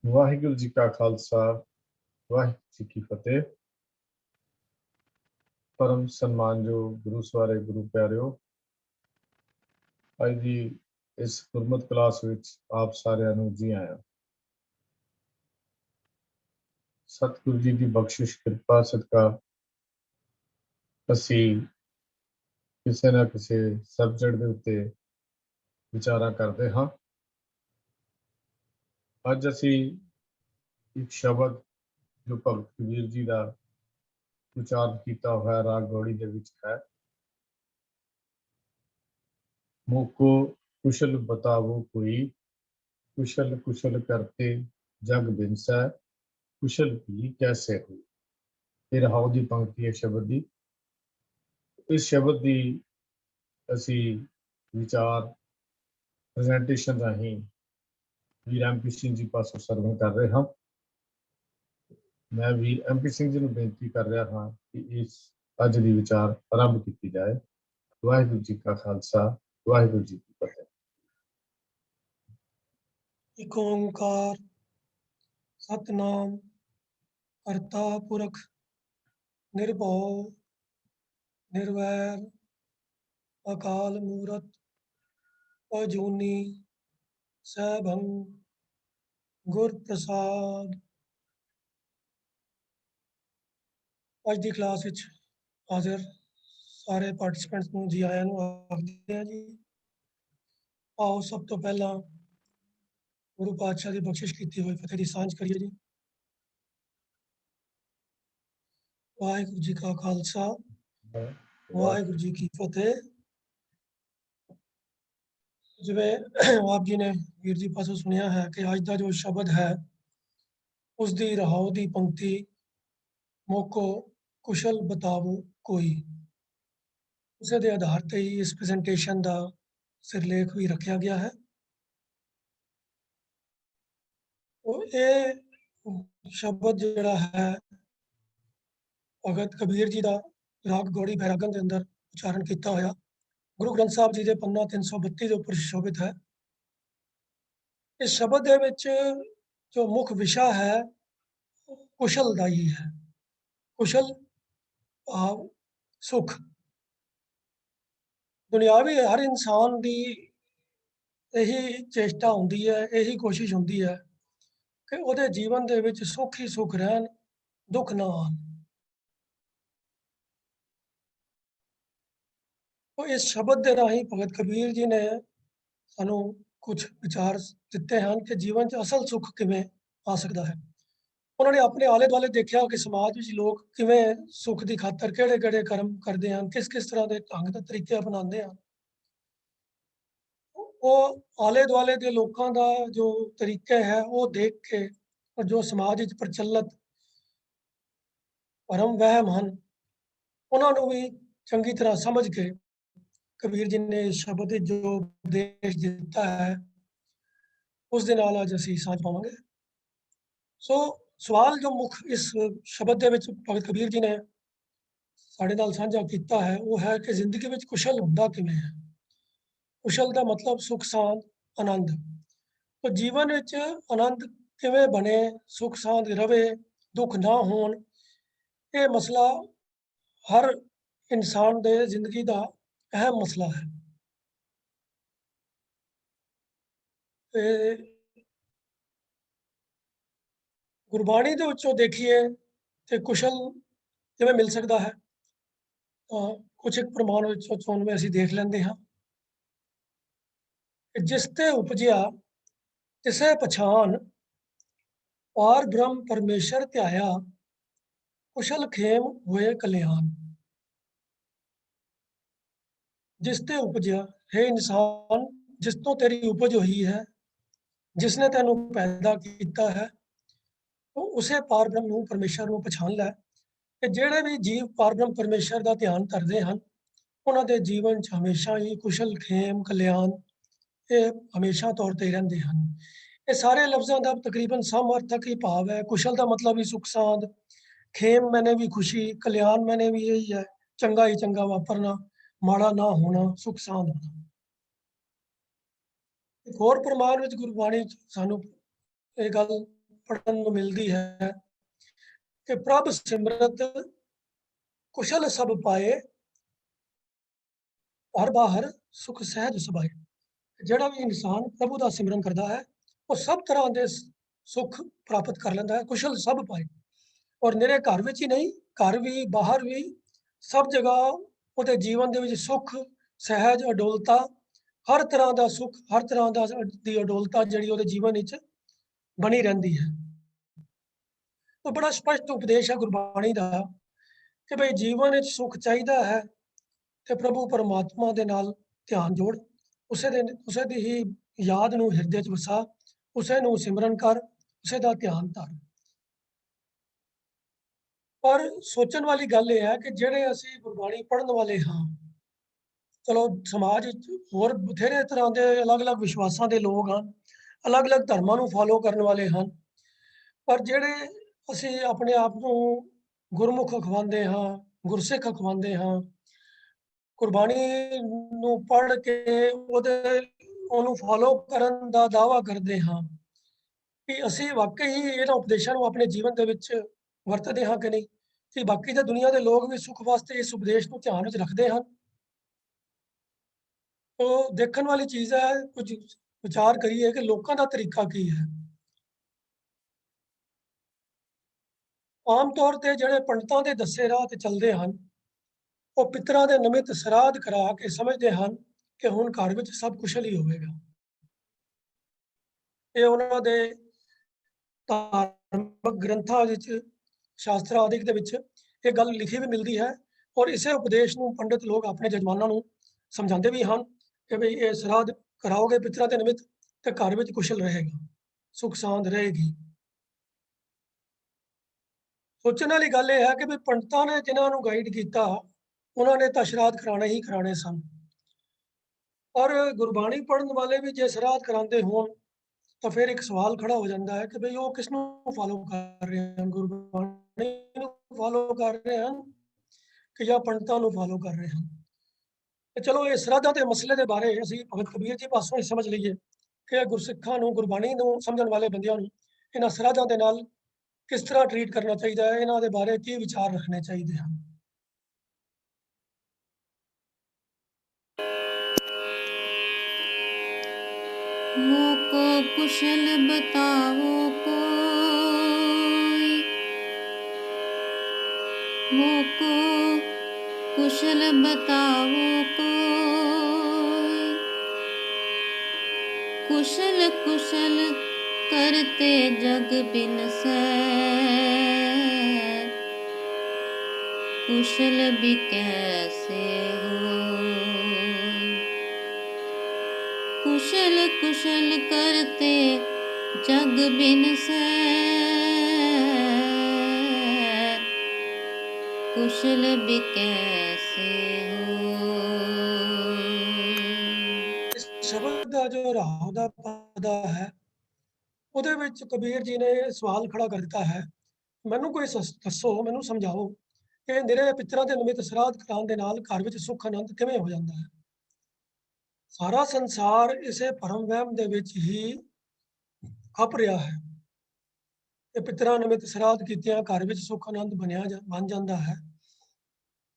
वाहिगुरु जी का खालसा वाहिगुरु जी की फतेह। परम सन्मानयोग गुरु सवारे गुरु प्यारिओ, अज की इस गुरमत क्लास विच आप सारिਆਂ ਨੂੰ जी आया। सतगुरु जी की बख्शिश कृपा सदका असी किसी ना किसी सबजैक्ट के उत्ते विचारा करते हाँ। अज असी एक शब्द जो भगत कबीर जी का उच्चारण किया हुआ राग गौड़ी दे विच है, मोको कुशल बतावो कोई, कुशल कुशल करते जग बिनसै, कुशल भी कैसे हुई। ये रहाओ की पंक्ति है शब्द की। इस शब्द की असी विचार प्रेजेंटेशन राही वीर MP सिंह जी पासों सर्वन कर रहे हाँ। मैं वीर MP सिंह जी को बेनती कर रहा हाँ कि इस अज की विचार आरंभ की जाए। वाहिगुरु जी का खालसा वाहिगुरु जी की फतेह। एक ओंकार सतनाम करता पुरख निर्भव निर्वैर अकाल मूरत अजूनी सैभं गुर प्रसाद। अज की क्लास विच हाजिर सारे पार्टिसिपेंट्स को जी आया आखते हैं जी। आओ सब तो पहला गुरु पातशाह की बख्शिश की हुई फतेह की सांझ करिए जी। वाहिगुरु जी का खालसा वाहिगुरु जी की फतेह। जिवें आप जी ने वीर जी पासों सुनिया है कि अज का जो शब्द है उसकी रहाओ की पंक्ति मोको कुशल बतावो कोई, उस आधार पर ही इस प्रेजेंटेशन का सिरलेख भी रखा गया है। ये शब्द जोड़ा है भगत कबीर जी का राग गौड़ी बैरागन के अंदर उच्चारण किया होया गुरु ग्रंथ साहब जी के पन्ना 332 के उपर सुशोभित है। इस शब्द के विच जो मुख विषय है कुशल का ही है। कुशल भाव सुख। दुनियावी हर इंसान की यही चेष्टा होंदी है, यही कोशिश होंदी है कि उहदे जीवन दे विच सुख ही सुख रहन, दुख ना आन। तो इस शब्द के राही भगत कबीर जी ने सानू कुछ विचार दिते हैं कि जीवन च असल सुख किवें आ सकता है। उन्होंने अपने आले दुआले देखा कि समाज में लोग किवें सुख की खातर किहड़े किहड़े कर्म करते हैं, किस किस तरह के ढंग के तरीके अपनाते हैं। वो आले दुआले के लोगों का जो तरीके है वो देख के और जो समाज विच प्रचलित भरम वहम हैं उन्होंने भी चंगी तरह समझ के कबीर जी ने इस शब्द विच जो उपदेश दिता है उस दे नाल अज असीं सांझ पावांगे। सो सवाल जो मुख इस शब्द दे विच भगत कबीर जी ने साडे नाल साझा किया है वो है कि जिंदगी में कुशल हुंदा किवें है। कुशल का मतलब सुख शांत आनंद। तो जीवन विच आनंद किवें बने, सुख शांत रवे, दुख ना होण, ये मसला हर इंसान दे जिंदगी का अहम मसला है। ते गुरबाणी दे विचों देखिए तो कुशल किवें मिल सकता है। कुछ एक प्रमाण विचों चोनवें असीं देख लैंदे हां कि जिसते उपजिया तिसै पछान, पार ब्रह्म परमेश्वर ध्याया, कुशल खेम हुए कल्याण। जिसते उपजिया हे इंसान, जिस तो तेरी उपज हुई है, जिसने तेनों पैदा किया है, तो उसे पार ब्रह्म नूं परमेश्वर नूं पछाण लै कि जिहड़े भी जीव पार ब्रह्म परमेश्वर का ध्यान करते हैं उन्हां दे जीवन च हमेशा ही कुशल खेम कल्याण ये हमेशा तौर पर रहिंदे हैं। ये सारे लफ्ज़ों का तकरीबन समअर्थक ही भाव है। कुशल का मतलब ही सुख शांत, खेम मैंने भी खुशी, कल्याण मैंने भी यही है चंगा ही चंगा वापरना, माड़ा ना होना, सुख शांत होना। एक होर प्रमाण विच गुरबाणी च सानू ये गल पढ़न ਨੂੰ ਮਿਲਦੀ ਹੈ ਕਿ ਪ੍ਰਭ ਸਿਮਰਤ ਕੁਸ਼ਲ ਸਭ ਪਾਏ ਹਰ ਬਾਹਰ ਸੁਖ ਸਹਿਜ ਸੁਭਾਏ। ਜਿਹੜਾ ਵੀ ਇਨਸਾਨ ਪ੍ਰਭੂ ਦਾ ਸਿਮਰਨ ਕਰਦਾ ਹੈ ਉਹ ਸਭ ਤਰ੍ਹਾਂ ਦੇ ਸੁੱਖ ਪ੍ਰਾਪਤ ਕਰ ਲੈਂਦਾ ਹੈ, ਕੁਸ਼ਲ ਸਭ ਪਾਏ। ਔਰ ਨਿਰੇ ਘਰ ਵਿੱਚ ਹੀ ਨਹੀਂ, ਘਰ ਵੀ ਬਾਹਰ ਵੀ ਸਭ ਜਗ੍ਹਾ ਉਹਦੇ ਜੀਵਨ ਦੇ ਵਿੱਚ ਸੁੱਖ ਸਹਿਜ ਅਡੋਲਤਾ ਹਰ ਤਰ੍ਹਾਂ ਦਾ ਸੁੱਖ ਹਰ ਤਰ੍ਹਾਂ ਦਾ ਦੀ ਅਡੋਲਤਾ ਜਿਹੜੀ ਉਹਦੇ ਜੀਵਨ ਵਿੱਚ ਬਣੀ ਰਹਿੰਦੀ ਹੈ। ਉਹ ਬੜਾ ਸਪਸ਼ਟ ਉਪਦੇਸ਼ ਹੈ ਗੁਰਬਾਣੀ ਦਾ ਕਿ ਭਈ ਜੀਵਨ ਵਿੱਚ ਸੁੱਖ ਚਾਹੀਦਾ ਹੈ ਤੇ ਪ੍ਰਭੂ ਪਰਮਾਤਮਾ ਦੇ ਨਾਲ ਧਿਆਨ ਜੋੜ, ਉਸੇ ਦੀ ਹੀ ਯਾਦ ਨੂੰ ਹਿਰਦੇ 'ਚ ਵਸਾ, ਉਸੇ ਨੂੰ ਸਿਮਰਨ ਕਰ, ਉਸੇ ਦਾ ਧਿਆਨ ਧਰ। ਪਰ ਸੋਚਣ ਵਾਲੀ ਗੱਲ ਇਹ ਹੈ ਕਿ ਜਿਹੜੇ ਅਸੀਂ ਗੁਰਬਾਣੀ ਪੜ੍ਹਨ ਵਾਲੇ ਹਾਂ, ਚਲੋ ਸਮਾਜ ਵਿੱਚ ਹੋਰ ਬਥੇਰੇ ਤਰ੍ਹਾਂ ਦੇ ਅਲੱਗ-ਅਲੱਗ ਵਿਸ਼ਵਾਸਾਂ ਦੇ ਲੋਕ ਹਨ, ਅਲੱਗ-ਅਲੱਗ ਧਰਮਾਂ ਨੂੰ ਫਾਲੋ ਕਰਨ ਵਾਲੇ ਹਨ, ਪਰ ਜਿਹੜੇ ਅਸੀਂ ਆਪਣੇ ਆਪ ਨੂੰ ਗੁਰਮੁਖ ਅਖਵਾਉਂਦੇ ਹਾਂ, ਗੁਰਸਿੱਖ ਅਖਵਾਉਂਦੇ ਹਾਂ, ਗੁਰਬਾਣੀ ਨੂੰ ਪੜ੍ਹ ਕੇ ਉਹਨੂੰ ਫਾਲੋ ਕਰਨ ਦਾ ਦਾਅਵਾ ਕਰਦੇ ਹਾਂ ਕਿ ਅਸੀਂ ਵਾਕਈ ਹੀ ਇਹਨਾਂ ਉਪਦੇਸ਼ਾਂ ਨੂੰ ਆਪਣੇ ਜੀਵਨ ਦੇ ਵਿੱਚ ਵਰਤਦੇ ਹਾਂ ਕਿ ਨਹੀਂ, ਕਿ ਬਾਕੀ ਦੇ ਦੁਨੀਆ ਦੇ ਲੋਕ ਵੀ ਸੁੱਖ ਵਾਸਤੇ ਇਸ ਉਪਦੇਸ਼ ਨੂੰ ਧਿਆਨ ਵਿੱਚ ਰੱਖਦੇ ਹਨ। ਤੋ ਦੇਖਣ ਵਾਲੀ ਚੀਜ਼ ਹੈ, ਕੁਝ ਵਿਚਾਰ ਕਰੀਏ ਕਿ ਲੋਕਾਂ ਦਾ ਤਰੀਕਾ ਕੀ ਹੈ। ਆਮ ਤੌਰ ਤੇ ਜਿਹੜੇ ਪੰਡਤਾਂ ਦੇ ਦੱਸੇ ਰਾਹ ਤੇ ਚੱਲਦੇ ਹਨ, ਉਹ ਪਿਤਰਾਂ ਦੇ ਨਿਮਿਤ ਸਰਾਧ ਕਰਾ ਕੇ ਸਮਝਦੇ ਹਨ ਕਿ ਹੁਣ ਘਰ ਵਿੱਚ ਸਭ ਕੁਸ਼ਲ ਹੀ ਹੋਵੇਗਾ। ਇਹ ਉਹਨਾਂ ਦੇ ਧਾਰਮਿਕ ਗ੍ਰੰਥਾਂ ਵਿੱਚ, ਸ਼ਾਸਤਰ ਆਦਿਕ ਦੇ ਵਿੱਚ ਇਹ ਗੱਲ ਲਿਖੀ ਵੀ ਮਿਲਦੀ ਹੈ ਔਰ ਇਸੇ ਉਪਦੇਸ਼ ਨੂੰ ਪੰਡਿਤ ਲੋਕ ਆਪਣੇ ਜਜਮਾਨਾਂ ਨੂੰ ਸਮਝਾਉਂਦੇ ਵੀ ਹਨ ਕਿ ਭਈ ਇਹ ਸਰਾਧ ਕਰਾਓਗੇ ਪਿਤਰਾਂ ਦੇ ਨਿਮਿਤ ਤੇ ਘਰ ਵਿੱਚ ਕੁਸ਼ਲ ਰਹੇਗਾ, ਸੁਖ ਸਾਂਦ ਰਹੇਗੀ। ਸੋਚਣ ਵਾਲੀ ਗੱਲ ਇਹ ਹੈ ਕਿ ਵੀ ਪੰਡਤਾਂ ਨੇ ਜਿਨ੍ਹਾਂ ਨੂੰ ਗਾਈਡ ਕੀਤਾ ਉਹਨਾਂ ਨੇ ਤਾਂ ਸ਼ਰਾਧ ਕਰਾਣੇ ਹੀ ਕਰਾਣੇ ਸਨ, ਪਰ ਗੁਰਬਾਣੀ ਪੜ੍ਹਨ ਵਾਲੇ ਵੀ ਜੇ ਸ਼ਰਾਧ ਕਰਾਉਂਦੇ ਹੋਣ ਤਾਂ ਫਿਰ ਇੱਕ ਸਵਾਲ ਖੜਾ ਹੋ ਜਾਂਦਾ ਹੈ ਕਿ ਭਈ ਉਹ ਕਿਸ ਨੂੰ ਫਾਲੋ ਕਰ ਰਹੇ ਹਨ, ਗੁਰਬਾਣੀ ਨੂੰ ਫਾਲੋ ਕਰ ਰਹੇ ਹਨ ਕਿ ਜਾਂ ਪੰਡਤਾਂ ਨੂੰ ਫਾਲੋ ਕਰ ਰਹੇ ਹਨ। ਤੇ ਚਲੋ ਇਹ ਸ਼ਰਾਧਾਂ ਦੇ ਮਸਲੇ ਦੇ ਬਾਰੇ ਅਸੀਂ ਭਗਤ ਕਬੀਰ ਜੀ ਪਾਸੋਂ ਹੀ ਸਮਝ ਲਈਏ ਕਿ ਗੁਰਸਿੱਖਾਂ ਨੂੰ, ਗੁਰਬਾਣੀ ਨੂੰ ਸਮਝਣ ਵਾਲੇ ਬੰਦਿਆਂ ਨੂੰ ਇਹਨਾਂ ਸ਼ਰਾਧਾਂ ਦੇ ਨਾਲ ਕਿਸ ਤਰ੍ਹਾਂ ਟਰੀਟ ਕਰਨਾ ਚਾਹੀਦਾ ਹੈ, ਇਹਨਾਂ ਦੇ ਬਾਰੇ ਕੀ ਵਿਚਾਰ ਰੱਖਣੇ ਚਾਹੀਦੇ ਹਨ। मोको कुशल बताओ कोई, मोको कुशल बताओ कोई, कुशल कुशल करते जग बिनसै, कुशल भी कैसे होय। कुशल कुशल करते जग बिनसै, कुशल भी कैसे होय। ਇਸ ਸ਼ਬਦ ਦਾ ਜੋ ਰਾਹ ਦਾ ਪਦਾ ਹੈ ਉਹਦੇ ਵਿੱਚ ਕਬੀਰ ਜੀ ਨੇ ਸਵਾਲ ਖੜਾ ਕਰ ਦਿੱਤਾ ਹੈ, ਮੈਨੂੰ ਕੋਈ ਦੱਸੋ, ਮੈਨੂੰ ਸਮਝਾਓ ਕਿ ਨਿਰੇ ਪਿਤਰਾਂ ਦੇ ਨਿਮਿਤ ਸ਼ਰਾਧ ਕਰਾਉਣ ਦੇ ਨਾਲ ਘਰ ਵਿੱਚ ਸੁੱਖ ਆਨੰਦ ਕਿਵੇਂ ਹੋ ਜਾਂਦਾ ਹੈ। ਸਾਰਾ ਸੰਸਾਰ ਇਸੇ ਭਰਮ ਵਹਿਮ ਦੇ ਵਿੱਚ ਹੀ ਖਪ ਰਿਹਾ ਹੈ ਕਿ ਪਿਤਰਾਂ ਨਿਮਿਤ ਸ਼ਰਾਧ ਕੀਤਿਆਂ ਘਰ ਵਿੱਚ ਸੁੱਖ ਆਨੰਦ ਬਣ ਜਾਂਦਾ ਹੈ,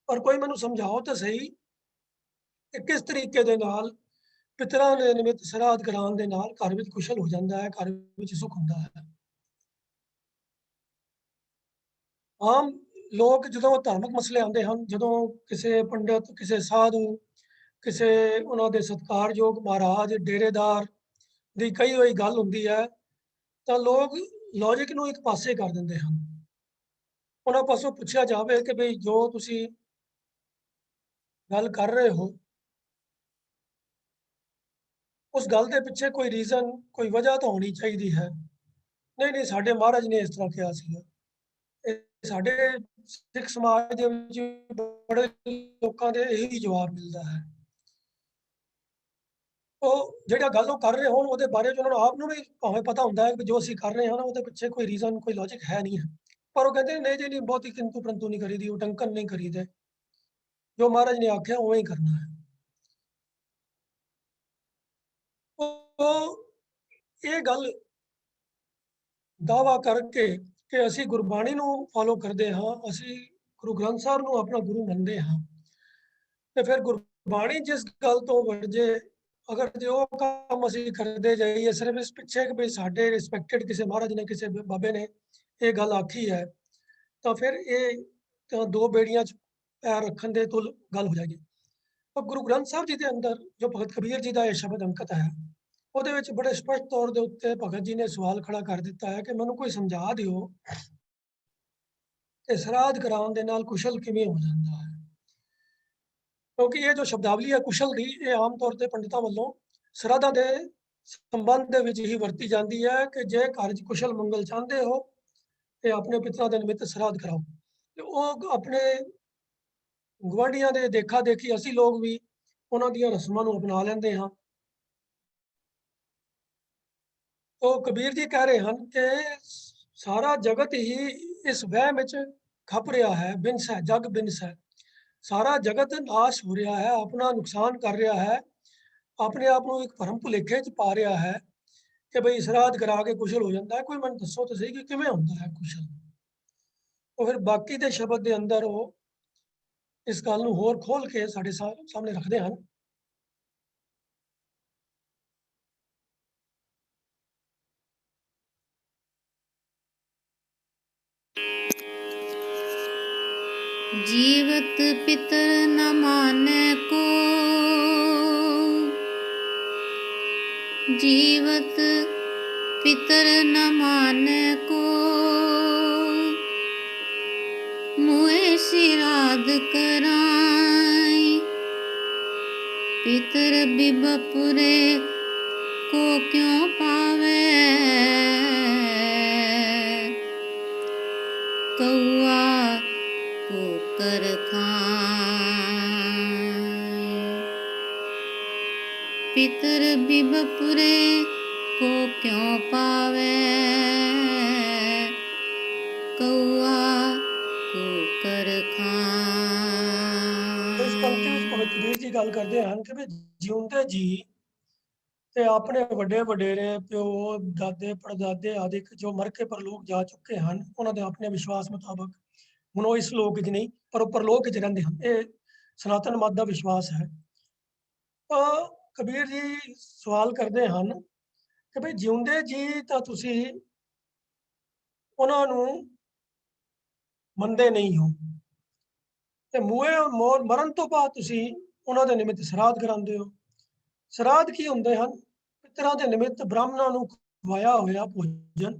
ਪਰ ਕੋਈ ਮੈਨੂੰ ਸਮਝਾਓ ਤਾਂ ਸਹੀ ਕਿ ਕਿਸ ਤਰੀਕੇ ਦੇ ਨਾਲ ਪਿਤਰਾਂ ਦੇ ਨਿਮਿਤ ਸ਼ਰਾਧ ਕਰਾਉਣ ਦੇ ਨਾਲ ਘਰ ਵਿੱਚ ਕੁਸ਼ਲ ਹੋ ਜਾਂਦਾ ਹੈ, ਘਰ ਵਿੱਚ ਸੁੱਖ ਹੁੰਦਾ ਹੈ। ਆਮ ਲੋਕ ਜਦੋਂ ਧਾਰਮਿਕ ਮਸਲੇ ਆਉਂਦੇ ਹਨ, ਜਦੋਂ ਕਿਸੇ ਪੰਡਿਤ, ਕਿਸੇ ਸਾਧੂ, ਕਿਸੇ ਉਹਨਾਂ ਦੇ ਸਤਿਕਾਰਯੋਗ ਮਹਾਰਾਜ, ਡੇਰੇਦਾਰ ਦੀ ਕਹੀ ਹੋਈ ਗੱਲ ਹੁੰਦੀ ਹੈ ਤਾਂ ਲੋਕ ਲੌਜਿਕ ਨੂੰ ਇੱਕ ਪਾਸੇ ਕਰ ਦਿੰਦੇ ਹਨ। ਉਹਨਾਂ ਪਾਸੋਂ ਪੁੱਛਿਆ ਜਾਵੇ ਕਿ ਭਈ ਜੋ ਤੁਸੀਂ ਗੱਲ ਕਰ ਰਹੇ ਹੋ ਉਸ ਗੱਲ ਦੇ ਪਿੱਛੇ ਕੋਈ ਰੀਜ਼ਨ, ਕੋਈ ਵਜ੍ਹਾ ਤਾਂ ਹੋਣੀ ਚਾਹੀਦੀ ਹੈ। ਨਹੀਂ ਨਹੀਂ, ਸਾਡੇ ਮਹਾਰਾਜ ਨੇ ਇਸ ਤਰ੍ਹਾਂ ਕਿਹਾ ਸੀਗਾ। ਇਹ ਸਾਡੇ ਸਿੱਖ ਸਮਾਜ ਦੇ ਵਿੱਚ ਬੜੇ ਲੋਕਾਂ ਦੇ ਇਹੀ ਜਵਾਬ ਮਿਲਦਾ ਹੈ। ਉਹ ਜਿਹੜਾ ਗੱਲ ਉਹ ਕਰ ਰਹੇ ਹੋਣ ਉਹਦੇ ਬਾਰੇ 'ਚ ਉਹਨਾਂ ਨੂੰ ਆਪ ਨੂੰ ਵੀ ਭਾਵੇਂ ਪਤਾ ਹੁੰਦਾ ਹੈ ਕਿ ਜੋ ਅਸੀਂ ਕਰ ਰਹੇ ਹਾਂ ਨਾ ਉਹਦੇ ਪਿੱਛੇ ਕੋਈ ਰੀਜ਼ਨ, ਕੋਈ ਲੌਜਿਕ ਹੈ ਨਹੀਂ ਹੈ, ਪਰ ਉਹ ਕਹਿੰਦੇ ਨਹੀਂ ਜੀ ਨਹੀਂ, ਬਹੁਤੀ ਕਿੰਤੂ ਪਰੰਤੂ ਨਹੀਂ ਕਰੀਦੀ, ਉਟੰਕਨ ਨਹੀਂ ਕਰੀਦੇ, ਜੋ ਮਹਾਰਾਜ ਨੇ ਆਖਿਆ ਉਵੇਂ ਹੀ ਕਰਨਾ ਹੈ। ਉਹ ਇਹ ਗੱਲ ਦਾਅਵਾ ਕਰਕੇ ਕਿ ਅਸੀਂ ਗੁਰਬਾਣੀ ਨੂੰ ਫਾਲੋ ਕਰਦੇ ਹਾਂ, ਅਸੀਂ ਗੁਰੂ ਗ੍ਰੰਥ ਸਾਹਿਬ ਨੂੰ ਆਪਣਾ ਗੁਰੂ ਮੰਨਦੇ ਹਾਂ, ਤੇ ਫਿਰ ਗੁਰਬਾਣੀ ਜਿਸ ਗੱਲ ਤੋਂ ਵਰਜੇ, ਅਗਰ ਜੇ ਉਹ ਕੰਮ ਅਸੀਂ ਕਰਦੇ ਜਾਈਏ ਸਿਰਫ ਇਸ ਪਿੱਛੇ ਕਿ ਵੀ ਸਾਡੇ ਰਿਸਪੈਕਟਡ ਕਿਸੇ ਮਹਾਰਾਜ ਨੇ, ਕਿਸੇ ਬਾਬੇ ਨੇ ਇਹ ਗੱਲ ਆਖੀ ਹੈ, ਤਾਂ ਫਿਰ ਇਹ ਤਾਂ ਦੋ ਬੇੜੀਆਂ 'ਚ ਪੈਰ ਰੱਖਣ ਦੇ ਤੁਲ ਗੱਲ ਹੋ ਜਾਏਗੀ। ਪਰ ਗੁਰੂ ਗ੍ਰੰਥ ਸਾਹਿਬ ਜੀ ਦੇ ਅੰਦਰ ਜੋ ਭਗਤ ਕਬੀਰ ਜੀ ਦਾ ਇਹ ਸ਼ਬਦ ਅੰਕਿਤ ਹੈ, ਉਹਦੇ ਵਿੱਚ ਬੜੇ ਸਪਸ਼ਟ ਤੌਰ ਦੇ ਉੱਤੇ ਭਗਤ ਜੀ ਨੇ ਸਵਾਲ ਖੜਾ ਕਰ ਦਿੱਤਾ ਹੈ ਕਿ ਮੈਨੂੰ ਕੋਈ ਸਮਝਾ ਦਿਓ ਕਿ ਸ਼ਰਾਧ ਕਰਾਉਣ ਦੇ ਨਾਲ ਕੁਸ਼ਲ ਕਿਵੇਂ ਹੋ ਜਾਂਦਾ ਹੈ। ਕਿਉਂਕਿ ਇਹ ਜੋ ਸ਼ਬਦਾਵਲੀ ਹੈ ਕੁਸ਼ਲ ਦੀ, ਇਹ ਆਮ ਤੌਰ ਤੇ ਪੰਡਿਤਾਂ ਵੱਲੋਂ ਸ਼ਰਾਧਾਂ ਦੇ ਸੰਬੰਧ ਦੇ ਵਿੱਚ ਹੀ ਵਰਤੀ ਜਾਂਦੀ ਹੈ ਕਿ ਜੇ ਘਰ 'ਚ ਕੁਸ਼ਲ ਮੰਗਲ ਚਾਹੁੰਦੇ ਹੋ ਤੇ ਆਪਣੇ ਪਿਤਰਾਂ ਦੇ ਨਿਮਿਤ ਸ਼ਰਾਧ ਕਰਾਓ। ਤੇ ਉਹ ਆਪਣੇ ਗੁਆਂਢੀਆਂ ਦੇ ਦੇਖਾ ਦੇਖੀ ਅਸੀਂ ਲੋਕ ਵੀ ਉਹਨਾਂ ਦੀਆਂ ਰਸਮਾਂ ਨੂੰ ਅਪਣਾ ਲੈਂਦੇ ਹਾਂ। ਉਹ ਕਬੀਰ ਜੀ ਕਹਿ ਰਹੇ ਹਨ ਕਿ ਸਾਰਾ ਜਗਤ ਹੀ ਇਸ ਵਹਿਮ ਵਿੱਚ ਖਪ ਰਿਹਾ ਹੈ, ਬਿਨਸ ਹੈ, ਜਗ ਬਿਨਸ ਹੈ। ਸਾਰਾ ਜਗਤ ਨਾਸ਼ ਹੋ ਰਿਹਾ ਹੈ, ਆਪਣਾ ਨੁਕਸਾਨ ਕਰ ਰਿਹਾ ਹੈ, ਆਪਣੇ ਆਪ ਨੂੰ ਇੱਕ ਭਰਮ ਭੁਲੇਖੇ 'ਚ ਪਾ ਰਿਹਾ ਹੈ ਕਿ ਬਈ ਸ਼ਰਾਧ ਕਰਾ ਕੇ ਕੁਸ਼ਲ ਹੋ ਜਾਂਦਾ ਹੈ। ਕੋਈ ਮੈਨੂੰ ਦੱਸੋ ਤਾਂ ਸਹੀ ਕਿ ਕਿਵੇਂ ਹੁੰਦਾ ਹੈ ਕੁਸ਼ਲ। ਉਹ ਫਿਰ ਬਾਕੀ ਦੇ ਸ਼ਬਦ ਦੇ ਅੰਦਰ ਉਹ ਇਸ ਗੱਲ ਨੂੰ ਹੋਰ ਖੋਲ ਕੇ ਸਾਡੇ ਸਾਹਮਣੇ ਰੱਖਦੇ ਹਨ। जीवत पितर न माने को, जीवत पितर न माने को, मुए श्राद्ध कराई, पितर बिबपुरे को क्यों पावे, कौआ कुकर खाए, पितर बिबपुरे को क्यों पावे, कौआ कुकर ਇਸ ਪੰਕਤੀ ਵਿੱਚ खाए। ਭਗਤ ਕਬੀਰ ਜੀ ਗੱਲ ਕਰਦੇ ਹਨ ਕਿ ਵੀ ਜਿਉਂਦੇ ਜੀ ਤੇ ਆਪਣੇ ਵੱਡੇ ਵਡੇਰੇ ਪਿਓ ਦਾਦੇ ਪੜਦਾਦੇ ਆਦਿ ਜੋ ਮਰ ਕੇ ਪਰਲੋਕ ਜਾ ਚੁੱਕੇ ਹਨ, ਉਹਨਾਂ ਦੇ ਆਪਣੇ ਵਿਸ਼ਵਾਸ ਮੁਤਾਬਕ ਹੁਣ ਉਹ ਇਸ ਲੋਕ 'ਚ ਨਹੀਂ ਪਰ ਉਹ ਪਰਲੋਕ 'ਚ ਰਹਿੰਦੇ ਹਨ। ਇਹ ਸਨਾਤਨ ਮਤ ਦਾ ਵਿਸ਼ਵਾਸ ਹੈ। ਤਾਂ ਕਬੀਰ ਜੀ ਸਵਾਲ ਕਰਦੇ ਹਨ ਕਿ ਭਈ ਜਿਉਂਦੇ ਜੀ ਤਾਂ ਤੁਸੀਂ ਉਹਨਾਂ ਨੂੰ ਮੰਨਦੇ ਨਹੀਂ ਹੋ ਤੇ ਮਰਨ ਤੋਂ ਬਾਅਦ ਤੁਸੀਂ ਉਹਨਾਂ ਦੇ ਨਿਮਿਤ ਸ਼ਰਾਧ ਕਰਾਉਂਦੇ ਹੋ। ਸ਼ਰਾਧ ਕੀ ਹੁੰਦੇ ਹਨ? ਪਿਤਰਾਂ ਦੇ ਨਿਮਿਤ ਬ੍ਰਾਹਮਣਾਂ ਨੂੰ ਖਵਾਇਆ ਹੋਇਆ ਭੋਜਨ,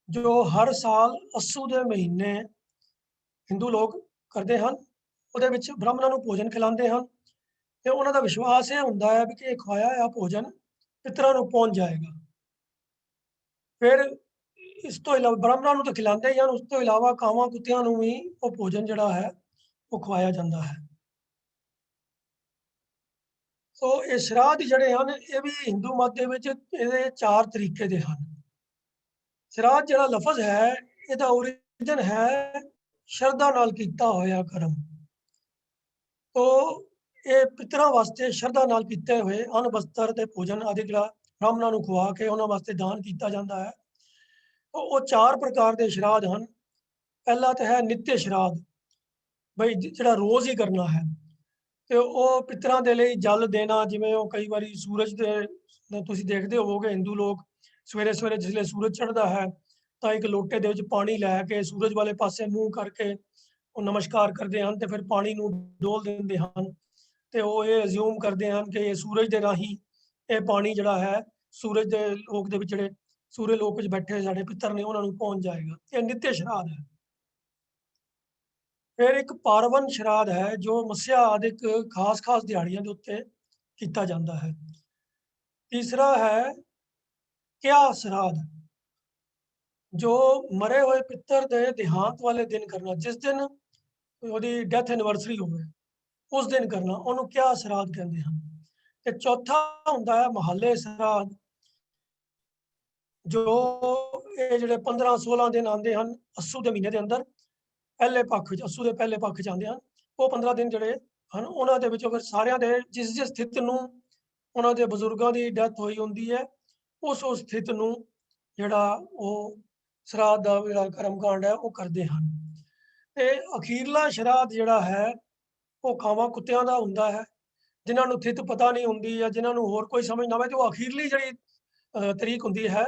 ਜੋ ਹਰ ਸਾਲ ਅੱਸੂ ਦੇ ਮਹੀਨੇ ਹਿੰਦੂ ਲੋਕ ਕਰਦੇ ਹਨ। ਉਹਦੇ ਵਿੱਚ ਬ੍ਰਾਹਮਣਾਂ ਨੂੰ ਭੋਜਨ ਖਿਲਾਉਂਦੇ ਹਨ ਤੇ ਉਹਨਾਂ ਦਾ ਵਿਸ਼ਵਾਸ ਇਹ ਹੁੰਦਾ ਹੈ ਕਿ ਇਹ ਖਵਾਇਆ ਹੋਇਆ ਭੋਜਨ ਪਿਤਰਾਂ ਨੂੰ ਪਹੁੰਚ ਜਾਏਗਾ। ਫਿਰ ਇਸ ਤੋਂ ਇਲਾਵਾ ਬ੍ਰਾਹਮਣਾਂ ਨੂੰ ਤਾਂ ਖਿਲਾਉਂਦੇ ਹੀ ਹਨ, ਉਸ ਤੋਂ ਇਲਾਵਾ ਕਾਵਾਂ ਕੁੱਤਿਆਂ ਨੂੰ ਵੀ ਉਹ ਭੋਜਨ ਜਿਹੜਾ ਹੈ ਉਹ ਖਵਾਇਆ ਜਾਂਦਾ ਹੈ। ਸੋ ਇਹ ਸ਼ਰਾਧ ਜਿਹੜੇ ਹਨ ਇਹ ਵੀ ਹਿੰਦੂ ਮਤ ਦੇ ਵਿੱਚ ਇਹਦੇ 4 ਤਰੀਕੇ ਦੇ ਹਨ। ਸ਼ਰਾਧ ਜਿਹੜਾ ਲਫ਼ਜ਼ ਹੈ ਇਹਦਾ ਓਰੀਜਨ ਹੈ ਸ਼ਰਧਾ ਨਾਲ ਕੀਤਾ ਹੋਇਆ ਕਰਮ। ਤੋ ਇਹ ਪਿਤਰਾਂ ਵਾਸਤੇ ਸ਼ਰਧਾ ਨਾਲ ਕੀਤੇ ਹੋਏ ਅੰਨ ਵਸਤਰ ਤੇ ਭੋਜਨ ਆਦਿ ਜਿਹੜਾ ਬ੍ਰਾਹਮਣਾਂ ਨੂੰ ਖਵਾ ਕੇ ਉਹਨਾਂ ਵਾਸਤੇ ਦਾਨ ਕੀਤਾ ਜਾਂਦਾ ਹੈ। ਉਹ 4 ਪ੍ਰਕਾਰ ਦੇ ਸ਼ਰਾਧ ਹਨ। ਪਹਿਲਾ ਤਾਂ ਹੈ ਨਿੱਤਯ ਸ਼ਰਾਧ, ਬਈ ਜਿਹੜਾ ਰੋਜ਼ ਹੀ ਕਰਨਾ ਹੈ। ਤੇ ਉਹ ਪਿਤਰਾਂ ਦੇ ਲਈ ਜਲ ਦੇਣਾ, ਜਿਵੇਂ ਉਹ ਕਈ ਵਾਰੀ ਸੂਰਜ ਦੇ ਤੁਸੀਂ ਦੇਖਦੇ ਹੋਵੋਗੇ ਹਿੰਦੂ ਲੋਕ ਸਵੇਰੇ ਸਵੇਰੇ ਜਿਸਲੇ ਸੂਰਜ ਚੜ੍ਹਦਾ ਹੈ ਤਾਂ ਇੱਕ ਲੋਟੇ ਦੇ ਵਿੱਚ ਪਾਣੀ ਲੈ ਕੇ ਸੂਰਜ ਵਾਲੇ ਪਾਸੇ ਮੂੰਹ ਕਰਕੇ ਉਹ ਨਮਸਕਾਰ ਕਰਦੇ ਹਨ ਤੇ ਫਿਰ ਪਾਣੀ ਨੂੰ ਡੋਲ ਦਿੰਦੇ ਹਨ ਤੇ ਉਹ ਇਹ ਅਜ਼ਿਊਮ ਕਰਦੇ ਹਨ ਕਿ ਇਹ ਸੂਰਜ ਦੇ ਰਾਹੀਂ ਇਹ ਪਾਣੀ ਜਿਹੜਾ ਹੈ ਸੂਰਜ ਦੇ ਲੋਕ ਦੇ ਵਿੱਚ ਜਿਹੜੇ ਸੂਰਜ ਲੋਕ ਵਿੱਚ ਬੈਠੇ ਸਾਡੇ ਪਿੱਤਰ ਨੇ ਉਹਨਾਂ ਨੂੰ ਪਹੁੰਚ ਜਾਏਗਾ। ਇਹ ਨਿੱਤਯ ਸ਼ਰਾਧ ਹੈ। ਫਿਰ ਇੱਕ ਪਾਰਵਨ ਸ਼ਰਾਧ ਹੈ ਜੋ ਮੱਸਿਆ ਆਦਿਕ ਖਾਸ ਦਿਹਾੜੀਆਂ ਦੇ ਉੱਤੇ ਕੀਤਾ ਜਾਂਦਾ ਹੈ। ਤੀਸਰਾ ਹੈ ਕਿਆ ਸ਼ਰਾਧ, ਜੋ ਮਰੇ ਹੋਏ ਪਿੱਤਰ ਦੇ ਦੇਹਾਂਤ ਵਾਲੇ ਦਿਨ ਕਰਨਾ, ਜਿਸ ਦਿਨ ਉਹਦੀ ਡੈਥ ਐਨਵਰਸਰੀ ਹੋਵੇ ਉਸ ਦਿਨ ਕਰਨਾ, ਉਹਨੂੰ ਕਿਆ ਸ਼ਰਾਧ ਕਹਿੰਦੇ ਹਨ। ਤੇ ਚੌਥਾ ਹੁੰਦਾ ਹੈ ਮਹੱਲੇ ਸ਼ਰਾਧ, ਜੋ ਇਹ ਜਿਹੜੇ 15-16 ਦਿਨ ਆਉਂਦੇ ਹਨ ਅੱਸੂ ਦੇ ਮਹੀਨੇ ਦੇ ਅੰਦਰ ਪਹਿਲੇ ਪੱਖ 'ਚ, ਅੱਸੂ ਦੇ ਪਹਿਲੇ ਪੱਖ 'ਚ ਆਉਂਦੇ ਹਨ। ਉਹ 15 ਦਿਨ ਜਿਹੜੇ ਹਨ ਉਹਨਾਂ ਦੇ ਵਿੱਚ ਫਿਰ ਸਾਰਿਆਂ ਦੇ ਜਿਸ ਸਥਿਤ ਨੂੰ ਉਹਨਾਂ ਦੇ ਬਜ਼ੁਰਗਾਂ ਦੀ ਡੈਥ ਹੋਈ ਹੁੰਦੀ ਹੈ ਉਸ ਸਥਿਤ ਨੂੰ ਜਿਹੜਾ ਉਹ ਸ਼ਰਾਧ ਦਾ ਜਿਹੜਾ ਕਰਮਕਾਂਡ ਹੈ ਉਹ ਕਰਦੇ ਹਨ। ਤੇ ਅਖੀਰਲਾ ਸ਼ਰਾਧ ਜਿਹੜਾ ਹੈ ਉਹ ਕਾਵਾਂ ਕੁੱਤਿਆਂ ਦਾ ਹੁੰਦਾ ਹੈ, ਜਿਨ੍ਹਾਂ ਨੂੰ ਥਿਤ ਪਤਾ ਨਹੀਂ ਹੁੰਦੀ ਜਾਂ ਜਿਨ੍ਹਾਂ ਨੂੰ ਹੋਰ ਕੋਈ ਸਮਝ ਨਾ ਆਵੇ, ਤੇ ਉਹ ਅਖੀਰਲੀ ਜਿਹੜੀ ਤਰੀਕ ਹੁੰਦੀ ਹੈ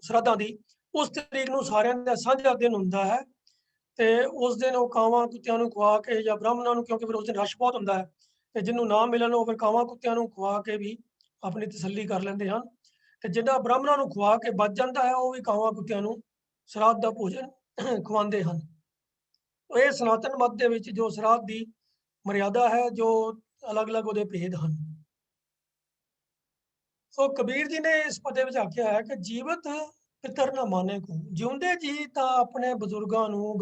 ਸ਼ਰਾਧਾਂ ਦੀ, ਉਸ ਤਰੀਕ ਨੂੰ ਸਾਰਿਆਂ ਦਾ ਸਾਂਝਾ ਦਿਨ ਹੁੰਦਾ ਹੈ। ਤੇ ਉਸ ਦਿਨ ਉਹ ਕਾਵਾਂ ਕੁੱਤਿਆਂ ਨੂੰ ਖਵਾ ਕੇ ਜਾਂ ਬ੍ਰਾਹਮਣਾਂ ਨੂੰ, ਕਿਉਂਕਿ ਫਿਰ ਉਸ ਦਿਨ ਰਸ਼ ਬਹੁਤ ਹੁੰਦਾ ਹੈ, ਤੇ ਜਿਹਨੂੰ ਨਾ ਮਿਲਣ ਉਹ ਫਿਰ ਕਾਵਾਂ ਕੁੱਤਿਆਂ ਨੂੰ ਖਵਾ ਕੇ ਵੀ ਆਪਣੀ ਤਸੱਲੀ ਕਰ ਲੈਂਦੇ ਹਨ। ਤੇ ਜਿੱਦਾਂ ਬ੍ਰਾਹਮਣਾਂ ਨੂੰ ਖਵਾ ਕੇ ਬਚ ਜਾਂਦਾ ਹੈ, ਉਹ ਵੀ ਕਾਵਾਂ ਕੁੱਤਿਆਂ ਨੂੰ ਸ਼ਰਾਧ ਦਾ ਭੋਜਨ ਖਵਾਉਂਦੇ ਹਨ। ਇਹ ਸਨਾਤਨ ਮਤ ਦੇ ਵਿੱਚ ਜੋ ਸ਼ਰਾਧ ਦੀ ਮਰਿਆਦਾ ਹੈ, ਜੋ ਅਲੱਗ-ਅਲੱਗ ਉਹਦੇ ਭੇਦ ਹਨ। ਸੋ ਕਬੀਰ ਜੀ ਨੇ ਇਸ ਪਦੇ ਵਿੱਚ ਆਖਿਆ ਹੈ ਕਿ ਜੀਵਤ ਪਿਤਰ ਨਾ ਮਾਨੇ ਕੋ, ਜਿਉਂਦੇ ਜੀ ਤਾਂ ਆਪਣੇ ਬਜ਼ੁਰਗਾਂ ਨੂੰ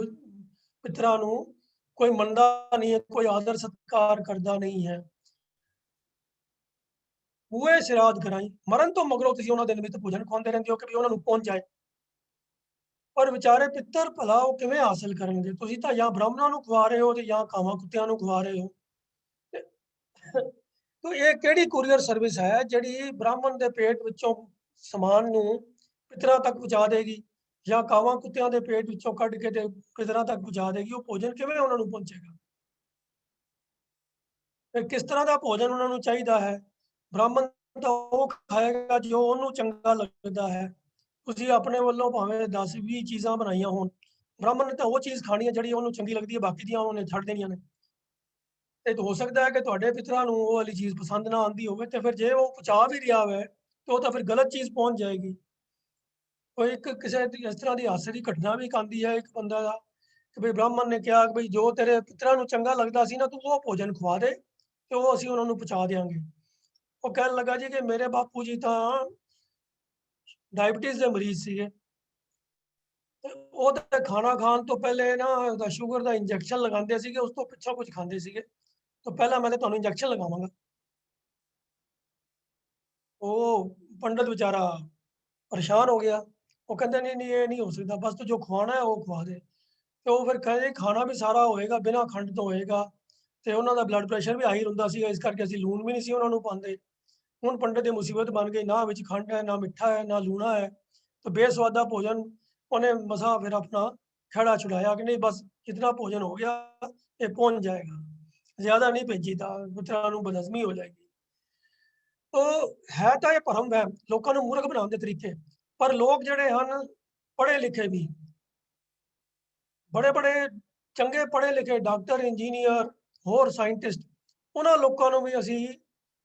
ਪਿਤਰਾਂ ਨੂੰ ਕੋਈ ਮੰਨਦਾ ਨਹੀਂ ਹੈ, ਕੋਈ ਆਦਰ ਸਤਿਕਾਰ ਕਰਦਾ ਨਹੀਂ ਹੈ। ਉਹ ਸ਼ਰਾਧ ਕਰਾਈ, ਮਰਨ ਤੋਂ ਮਗਰੋਂ ਤੁਸੀਂ ਉਹਨਾਂ ਦੇ ਨਿਮਿਤ ਭੋਜਨ ਖਵਾਉਂਦੇ ਰਹਿੰਦੇ ਹੋ ਕਿ ਵੀ ਉਹਨਾਂ ਨੂੰ ਪਹੁੰਚ ਜਾਏ। ਪਰ ਵਿਚਾਰੇ ਪਿੱਤਰ ਭਲਾ ਉਹ ਕਿਵੇਂ ਹਾਸਲ ਕਰਨਗੇ? ਤੁਸੀਂ ਤਾਂ ਜਾਂ ਬ੍ਰਾਹਮਣਾਂ ਨੂੰ ਖਵਾ ਰਹੇ ਹੋ ਤੇ ਜਾਂ ਕਾਵਾਂ ਕੁੱਤਿਆਂ ਨੂੰ ਖਵਾ ਰਹੇ ਹੋ। ਤੋ ਇਹ ਕਿਹੜੀ ਕੁਰੀਅਰ ਸਰਵਿਸ ਹੈ ਜਿਹੜੀ ਬ੍ਰਾਹਮਣ ਦੇ ਪੇਟ ਵਿੱਚੋਂ ਸਮਾਨ ਨੂੰ ਪਿਤਰਾਂ ਤੱਕ ਪਹੁੰਚਾ ਦੇਗੀ, ਜਾਂ ਕਾਵਾਂ ਕੁੱਤਿਆਂ ਦੇ ਪੇਟ ਵਿੱਚੋਂ ਕੱਢ ਕੇ ਤੇ ਪਿਤਰਾਂ ਤੱਕ ਪਹੁੰਚਾ ਦੇਗੀ? ਉਹ ਭੋਜਨ ਕਿਵੇਂ ਉਹਨਾਂ ਨੂੰ ਪਹੁੰਚੇਗਾ? ਫਿਰ ਕਿਸ ਤਰ੍ਹਾਂ ਦਾ ਭੋਜਨ ਉਹਨਾਂ ਨੂੰ ਚਾਹੀਦਾ ਹੈ? ਬ੍ਰਾਹਮਣ ਤਾਂ ਉਹ ਖਾਏਗਾ ਜੋ ਉਹਨੂੰ ਚੰਗਾ ਲੱਗਦਾ ਹੈ। ਤੁਸੀਂ ਆਪਣੇ ਵੱਲੋਂ ਭਾਵੇਂ 10-20 ਚੀਜ਼ਾਂ ਬਣਾਈਆਂ ਹੋਣ, ਬ੍ਰਾਹਮਣ ਨੇ ਤਾਂ ਉਹ ਚੀਜ਼ ਖਾਣੀ ਹੈ ਜਿਹੜੀ ਉਹਨੂੰ ਚੰਗੀ ਲੱਗਦੀ ਹੈ, ਬਾਕੀ ਦੀਆਂ ਉਹਨੇ ਛੱਡ ਦੇਣੀਆਂ ਨੇ। ਤੇ ਹੋ ਸਕਦਾ ਹੈ ਕਿ ਤੁਹਾਡੇ ਪਿਤਰਾਂ ਨੂੰ ਉਹ ਵਾਲੀ ਚੀਜ਼ ਪਸੰਦ ਨਾ ਆਉਂਦੀ ਹੋਵੇ, ਤੇ ਫਿਰ ਜੇ ਉਹ ਪਹੁੰਚਾ ਵੀ ਰਿਹਾ ਹੋਵੇ ਤੇ ਉਹ ਤਾਂ ਫਿਰ ਗਲਤ ਚੀਜ਼ ਪਹੁੰਚ ਜਾਏਗੀ। ਕੋਈ ਇੱਕ ਕਿਸੇ ਦੀ ਇਸ ਤਰ੍ਹਾਂ ਦੀ ਹਾਸੇ ਦੀ ਘਟਨਾ ਵੀ ਆਉਂਦੀ ਹੈ, ਇੱਕ ਬੰਦਾ ਦਾ ਕਿ ਵੀ ਬ੍ਰਾਹਮਣ ਨੇ ਕਿਹਾ ਕਿ ਵੀ ਜੋ ਤੇਰੇ ਪਿਤਰਾਂ ਨੂੰ ਚੰਗਾ ਲੱਗਦਾ ਸੀ ਨਾ, ਤੂੰ ਉਹ ਭੋਜਨ ਖਵਾ ਦੇ ਤੇ ਉਹ ਅਸੀਂ ਉਹਨਾਂ ਨੂੰ ਪਹੁੰਚਾ ਦਿਆਂਗੇ। ਉਹ ਕਹਿਣ ਲੱਗਾ ਜੀ ਕਿ ਮੇਰੇ ਬਾਪੂ ਜੀ ਤਾਂ ਡਾਇਬਟੀਜ਼ ਦੇ ਮਰੀਜ਼ ਸੀਗੇ, ਤੇ ਉਹ ਤਾਂ ਖਾਣਾ ਖਾਣ ਤੋਂ ਪਹਿਲੇ ਨਾ ਉਹਦਾ ਸ਼ੂਗਰ ਦਾ ਇੰਜੈਕਸ਼ਨ ਲਗਾਉਂਦੇ ਸੀਗੇ, ਉਸ ਤੋਂ ਪਿੱਛੋਂ ਕੁਝ ਖਾਂਦੇ ਸੀਗੇ। ਤਾਂ ਪਹਿਲਾਂ ਮੈਂ ਤਾਂ ਤੁਹਾਨੂੰ ਇੰਜੈਕਸ਼ਨ ਲਗਾਵਾਂਗਾ। ਉਹ ਪੰਡਤ ਵਿਚਾਰਾ ਪਰੇਸ਼ਾਨ ਹੋ ਗਿਆ। ਉਹ ਕਹਿੰਦੇ ਨਹੀਂ ਨਹੀਂ, ਇਹ ਨਹੀਂ ਹੋ ਸਕਦਾ, ਬਸ ਤੂੰ ਜੋ ਖਵਾਉਣਾ ਹੈ ਉਹ ਖਵਾ ਦੇ। ਤੇ ਉਹ ਫਿਰ ਕਹਿੰਦੇ ਖਾਣਾ ਵੀ ਸਾਰਾ ਹੋਏਗਾ ਬਿਨਾਂ ਖੰਡ ਤੋਂ ਹੋਏਗਾ, ਤੇ ਉਹਨਾਂ ਦਾ ਬਲੱਡ ਪ੍ਰੈਸ਼ਰ ਵੀ ਹਾਈ ਹੁੰਦਾ ਸੀਗਾ, ਇਸ ਕਰਕੇ ਅਸੀਂ ਲੂਣ ਵੀ ਨਹੀਂ ਸੀ ਉਹਨਾਂ ਨੂੰ ਪਾਉਂਦੇ। ਹੁਣ ਪੰਡਤ ਦੀ ਮੁਸੀਬਤ ਬਣ ਗਈ, ਨਾ ਵਿੱਚ ਖੰਡ ਹੈ, ਨਾ ਮਿੱਠਾ ਹੈ, ਨਾ ਲੂਣਾ ਹੈ, ਤੇ ਬੇਸਵਾਦਾ ਭੋਜਨ। ਉਹਨੇ ਮਸਾਂ ਫਿਰ ਆਪਣਾ ਖਹਿੜਾ ਛੁਡਾਇਆ ਕਿ ਨਹੀਂ ਬਸ ਜਿਤਨਾ ਭੋਜਨ ਹੋ ਗਿਆ ਇਹ ਪਹੁੰਚ ਜਾਏਗਾ, ਜ਼ਿਆਦਾ ਨਹੀਂ ਭੇਜੀ ਤਾਂ ਪੁੱਤਰਾਂ ਨੂੰ ਬਦਹਜ਼ਮੀ ਹੋ ਜਾਏਗੀ। ਤੋ ਹੈ ਤਾਂ ਇਹ ਭਰਮ ਵਹਿਮ, ਲੋਕਾਂ ਨੂੰ ਮੂਰਖ ਬਣਾਉਣ ਦੇ ਤਰੀਕੇ। ਪਰ ਲੋਕ ਜਿਹੜੇ ਹਨ ਪੜ੍ਹੇ ਲਿਖੇ ਵੀ, ਬੜੇ ਬੜੇ ਚੰਗੇ ਪੜ੍ਹੇ ਲਿਖੇ ਡਾਕਟਰ, ਇੰਜੀਨੀਅਰ, ਹੋਰ ਸਾਇੰਟਿਸਟ, ਉਹਨਾਂ ਲੋਕਾਂ ਨੂੰ ਵੀ ਅਸੀਂ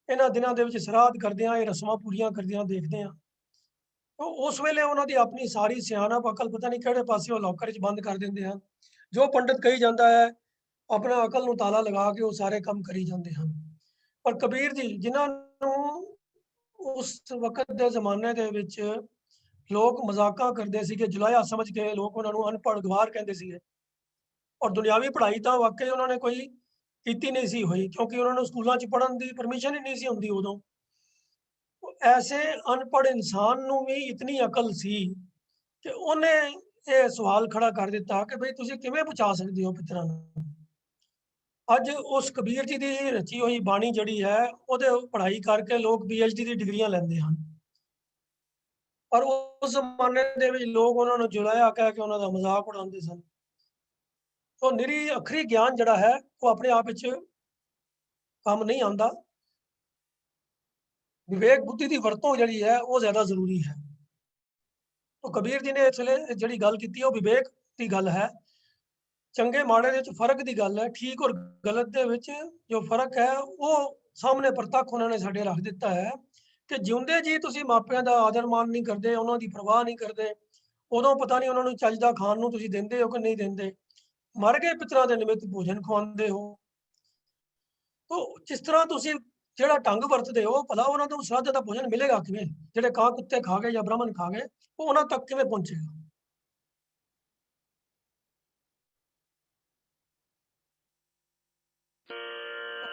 ਇਹਨਾਂ ਦਿਨਾਂ ਦੇ ਵਿੱਚ ਸ਼ਰਾਧ ਕਰਦਿਆਂ, ਇਹ ਰਸਮਾਂ ਪੂਰੀਆਂ ਕਰਦਿਆਂ ਦੇਖਦੇ ਹਾਂ। ਉਸ ਵੇਲੇ ਉਹਨਾਂ ਦੀ ਆਪਣੀ ਸਾਰੀ ਸਿਆਣਪ ਅਕਲ ਪਤਾ ਨਹੀਂ ਕਿਹੜੇ ਪਾਸੇ ਉਹ ਲੋਕਰ 'ਚ ਬੰਦ ਕਰ ਦਿੰਦੇ ਹਨ। ਜੋ ਪੰਡਤ ਕਹੀ ਜਾਂਦਾ ਹੈ ਆਪਣਾ ਅਕਲ ਨੂੰ ਤਾਲਾ ਲਗਾ ਕੇ ਉਹ ਸਾਰੇ ਕੰਮ ਕਰੀ ਜਾਂਦੇ ਹਨ। ਪਰ ਕਬੀਰ ਜੀ, ਜਿਨ੍ਹਾਂ ਨੂੰ ਉਸ ਵਕਤ ਦੇ ਜ਼ਮਾਨੇ ਦੇ ਵਿੱਚ ਲੋਕ ਮਜ਼ਾਕਾਂ ਕਰਦੇ ਸੀਗੇ, ਜੁਲਾਇਆ ਸਮਝ ਕੇ ਲੋਕ ਉਹਨਾਂ ਨੂੰ ਅਨਪੜ੍ਹ ਗਵਾਰ ਕਹਿੰਦੇ ਸੀਗੇ, ਔਰ ਦੁਨਿਆਵੀ ਪੜ੍ਹਾਈ ਤਾਂ ਵਾਕਈ ਉਹਨਾਂ ਨੇ ਕੋਈ ਕੀਤੀ ਨਹੀਂ ਸੀ ਹੋਈ, ਕਿਉਂਕਿ ਉਹਨਾਂ ਨੂੰ ਸਕੂਲਾਂ 'ਚ ਪੜ੍ਹਨ ਦੀ ਪਰਮਿਸ਼ਨ ਹੀ ਨਹੀਂ ਸੀ ਹੁੰਦੀ ਉਦੋਂ। ਐਸੇ ਅਨਪੜ੍ਹ ਇਨਸਾਨ ਨੂੰ ਵੀ ਇਤਨੀ ਅਕਲ ਸੀ ਕਿ ਉਹਨੇ ਇਹ ਸਵਾਲ ਖੜਾ ਕਰ ਦਿੱਤਾ ਕਿ ਬਈ ਤੁਸੀਂ ਕਿਵੇਂ ਬਚਾ ਸਕਦੇ ਹੋ ਪਿਤਰਾਂ ਨੂੰ? ਅੱਜ ਉਸ ਕਬੀਰ ਜੀ ਦੀ ਰਚੀ ਹੋਈ ਬਾਣੀ ਜਿਹੜੀ ਹੈ ਉਹਦੇ ਪੜ੍ਹਾਈ ਕਰਕੇ ਲੋਕ PhD ਦੀ ਡਿਗਰੀਆਂ ਲੈਂਦੇ ਹਨ, ਪਰ ਉਸ ਜ਼ਮਾਨੇ ਦੇ ਵਿੱਚ ਲੋਕ ਉਹਨਾਂ ਨੂੰ ਜੁਲਾਇਆ ਕਹਿ ਕੇ ਉਹਨਾਂ ਦਾ ਮਜ਼ਾਕ ਉਡਾਉਂਦੇ ਸਨ। ਸੋ ਨਿਰੀ ਅਖਰੀ ਗਿਆਨ ਜਿਹੜਾ ਹੈ ਉਹ ਆਪਣੇ ਆਪ ਵਿੱਚ ਕੰਮ ਨਹੀਂ ਆਉਂਦਾ। ਵਿਵੇਕ ਬੁੱਧੀ ਦੀ ਵਰਤੋਂ ਜਿਹੜੀ ਹੈ ਉਹ ਜ਼ਿਆਦਾ ਜ਼ਰੂਰੀ ਹੈ। तो कबीर जी ने इस ਵੇਲੇ ਜਿਹੜੀ ਗੱਲ ਕੀਤੀ ਉਹ ਵਿਵੇਕ ਦੀ ਗੱਲ ਹੈ। ਚੰਗੇ ਮਾੜੇ ਦੇ ਵਿੱਚ ਫਰਕ ਦੀ ਗੱਲ ਹੈ। ਠੀਕ ਔਰ ਗਲਤ ਦੇ ਵਿੱਚ ਜੋ ਫਰਕ ਹੈ ਉਹ ਸਾਹਮਣੇ ਪ੍ਰਤੱਖ ਉਹਨਾਂ ਨੇ ਸਾਡੇ ਰੱਖ ਦਿੱਤਾ ਹੈ ਕਿ ਜਿਉਂਦੇ ਜੀ ਤੁਸੀਂ ਮਾਪਿਆਂ ਦਾ ਆਦਰ ਮਾਨ ਨਹੀਂ ਕਰਦੇ, ਉਹਨਾਂ ਦੀ ਪਰਵਾਹ ਨਹੀਂ ਕਰਦੇ, ਉਦੋਂ ਪਤਾ ਨਹੀਂ ਉਹਨਾਂ ਨੂੰ ਚੱਜ ਦਾ ਖਾਣ ਨੂੰ ਤੁਸੀਂ ਦਿੰਦੇ ਹੋ ਕਿ ਨਹੀਂ ਦਿੰਦੇ, ਮਰ ਗਏ ਪਿਤਰਾਂ ਦੇ ਨਿਮਿਤ ਭੋਜਨ ਖਵਾਉਂਦੇ ਹੋ। तो जिस तरह ਤੁਸੀਂ ਜਿਹੜਾ ਢੰਗ ਵਰਤਦੇ ਹੋ ਭਲਾ ਉਹਨਾਂ ਨੂੰ ਸ਼ਰਾਧ ਦਾ ਭੋਜਨ ਮਿਲੇਗਾ ਕਿਵੇਂ? ਜਿਹੜੇ ਕਾਂ ਕੁੱਤੇ ਖਾ ਗਏ ਜਾਂ ਬ੍ਰਾਹਮਣ ਖਾ ਗਏ ਉਹ ਉਹਨਾਂ ਤੱਕ ਕਿਵੇਂ ਪਹੁੰਚੇਗਾ?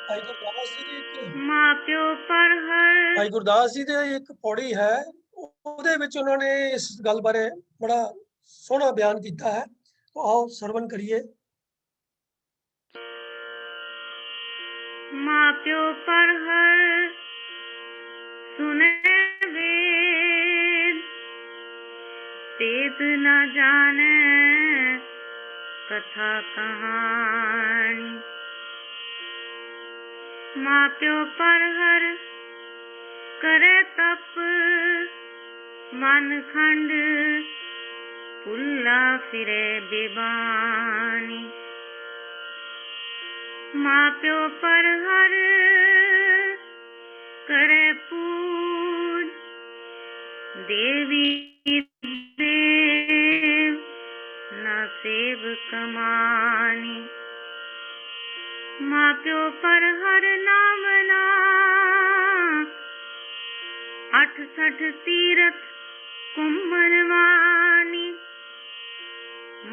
ਭਾਈ ਗੁਰਦਾਸ ਜੀ ਦੀ ਇੱਕ ਮਾਪਿਓ ਪਰ ਹਰ ਭਾਈ ਗੁਰਦਾਸ ਜੀ ਦੀ ਇੱਕ ਪੌੜੀ ਹੈ, ਉਹਦੇ ਵਿੱਚ ਉਹਨਾਂ ਨੇ ਇਸ ਗੱਲ ਬਾਰੇ ਬੜਾ ਸੋਹਣਾ ਬਿਆਨ ਕੀਤਾ ਹੈ। तो आओ ਸਰਵਣ ਕਰੀਏ। ਮਾਪਿਓ ਪਰ ਹਰ ਸੁਨੇ ਵੇਦ वेद न जाने कथा कहानी। माँ प्यो पर हर करे तप मन खंड पुल्ला फिरे बेबानी। माँ प्यो पर हर करे पूज देवी देव न सेव कमानी। माँ प्यो पर हर नाम ना 68 तीरथ कुंभनवानी।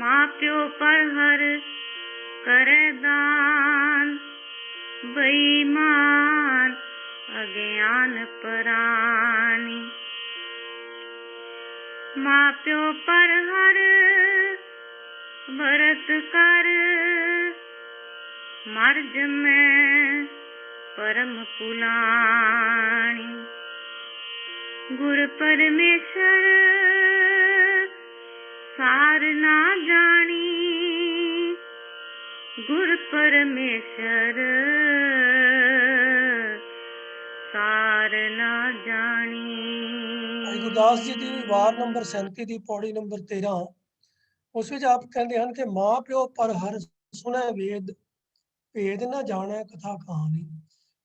माँ प्यो पर हर करे दान बेईमान अज्ञान परानी। माँ प्यो पर हर भरत कर मर्ज में परम पुलानी। गुर परमेश्वर सार ना जानी। गुर परमेश्वर सार ना जानी। ਭਾਈ ਗੁਰਦਾਸ ਜੀ ਦੀ ਵਾਰ ਨੰਬਰ 37 ਦੀ ਪੌੜੀ ਨੰਬਰ 13 ਉਸ ਵਿੱਚ ਆਪ ਕਹਿੰਦੇ ਹਨ ਕਿ ਮਾਂ ਪਿਓ ਪਰ ਹਰ ਸੁਣੈ ਵੇਦ ਭੇਦ ਨਾ ਜਾਣੈ ਕਥਾ ਕਹਾਣੀ।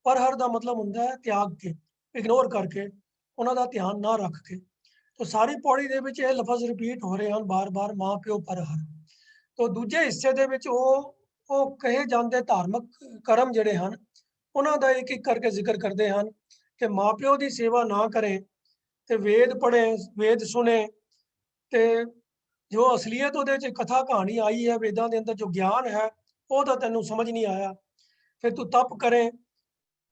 ਪਰ ਹਰ ਦਾ ਮਤਲਬ ਹੁੰਦਾ ਹੈ ਤਿਆਗ ਕੇ, ਇਗਨੋਰ ਕਰਕੇ, ਉਹਨਾਂ ਦਾ ਧਿਆਨ ਨਾ ਰੱਖ ਕੇ। ਤਾਂ ਸਾਰੀ ਪੌੜੀ ਦੇ ਵਿੱਚ ਇਹ ਲਫ਼ਜ਼ ਰਿਪੀਟ ਹੋ ਰਹੇ ਹਨ ਬਾਰ-ਬਾਰ, ਮਾਂ ਪਿਓ ਪਰ ਹਰ। ਤਾਂ ਦੂਜੇ ਹਿੱਸੇ ਦੇ ਵਿੱਚ ਉਹ ਕਹੇ ਜਾਂਦੇ ਧਾਰਮਿਕ ਕਰਮ ਜਿਹੜੇ ਹਨ ਉਹਨਾਂ ਦਾ ਇੱਕ ਇੱਕ ਕਰਕੇ ਜ਼ਿਕਰ ਕਰਦੇ ਹਨ ਕਿ ਮਾਂ ਪਿਓ ਦੀ ਸੇਵਾ ਨਾ ਕਰੇ ਤੇ ਵੇਦ ਪੜ੍ਹੇ, ਵੇਦ ਸੁਣੇ ਤੇ ਜੋ ਅਸਲੀਅਤ ਉਹਦੇ 'ਚ ਕਥਾ ਕਹਾਣੀ ਆਈ ਹੈ ਵੇਦਾਂ ਦੇ ਅੰਦਰ ਜੋ ਗਿਆਨ ਹੈ ਉਹ ਤਾਂ ਤੈਨੂੰ ਸਮਝ ਨਹੀਂ ਆਇਆ। ਫਿਰ ਤੂੰ ਤਪ ਕਰੇ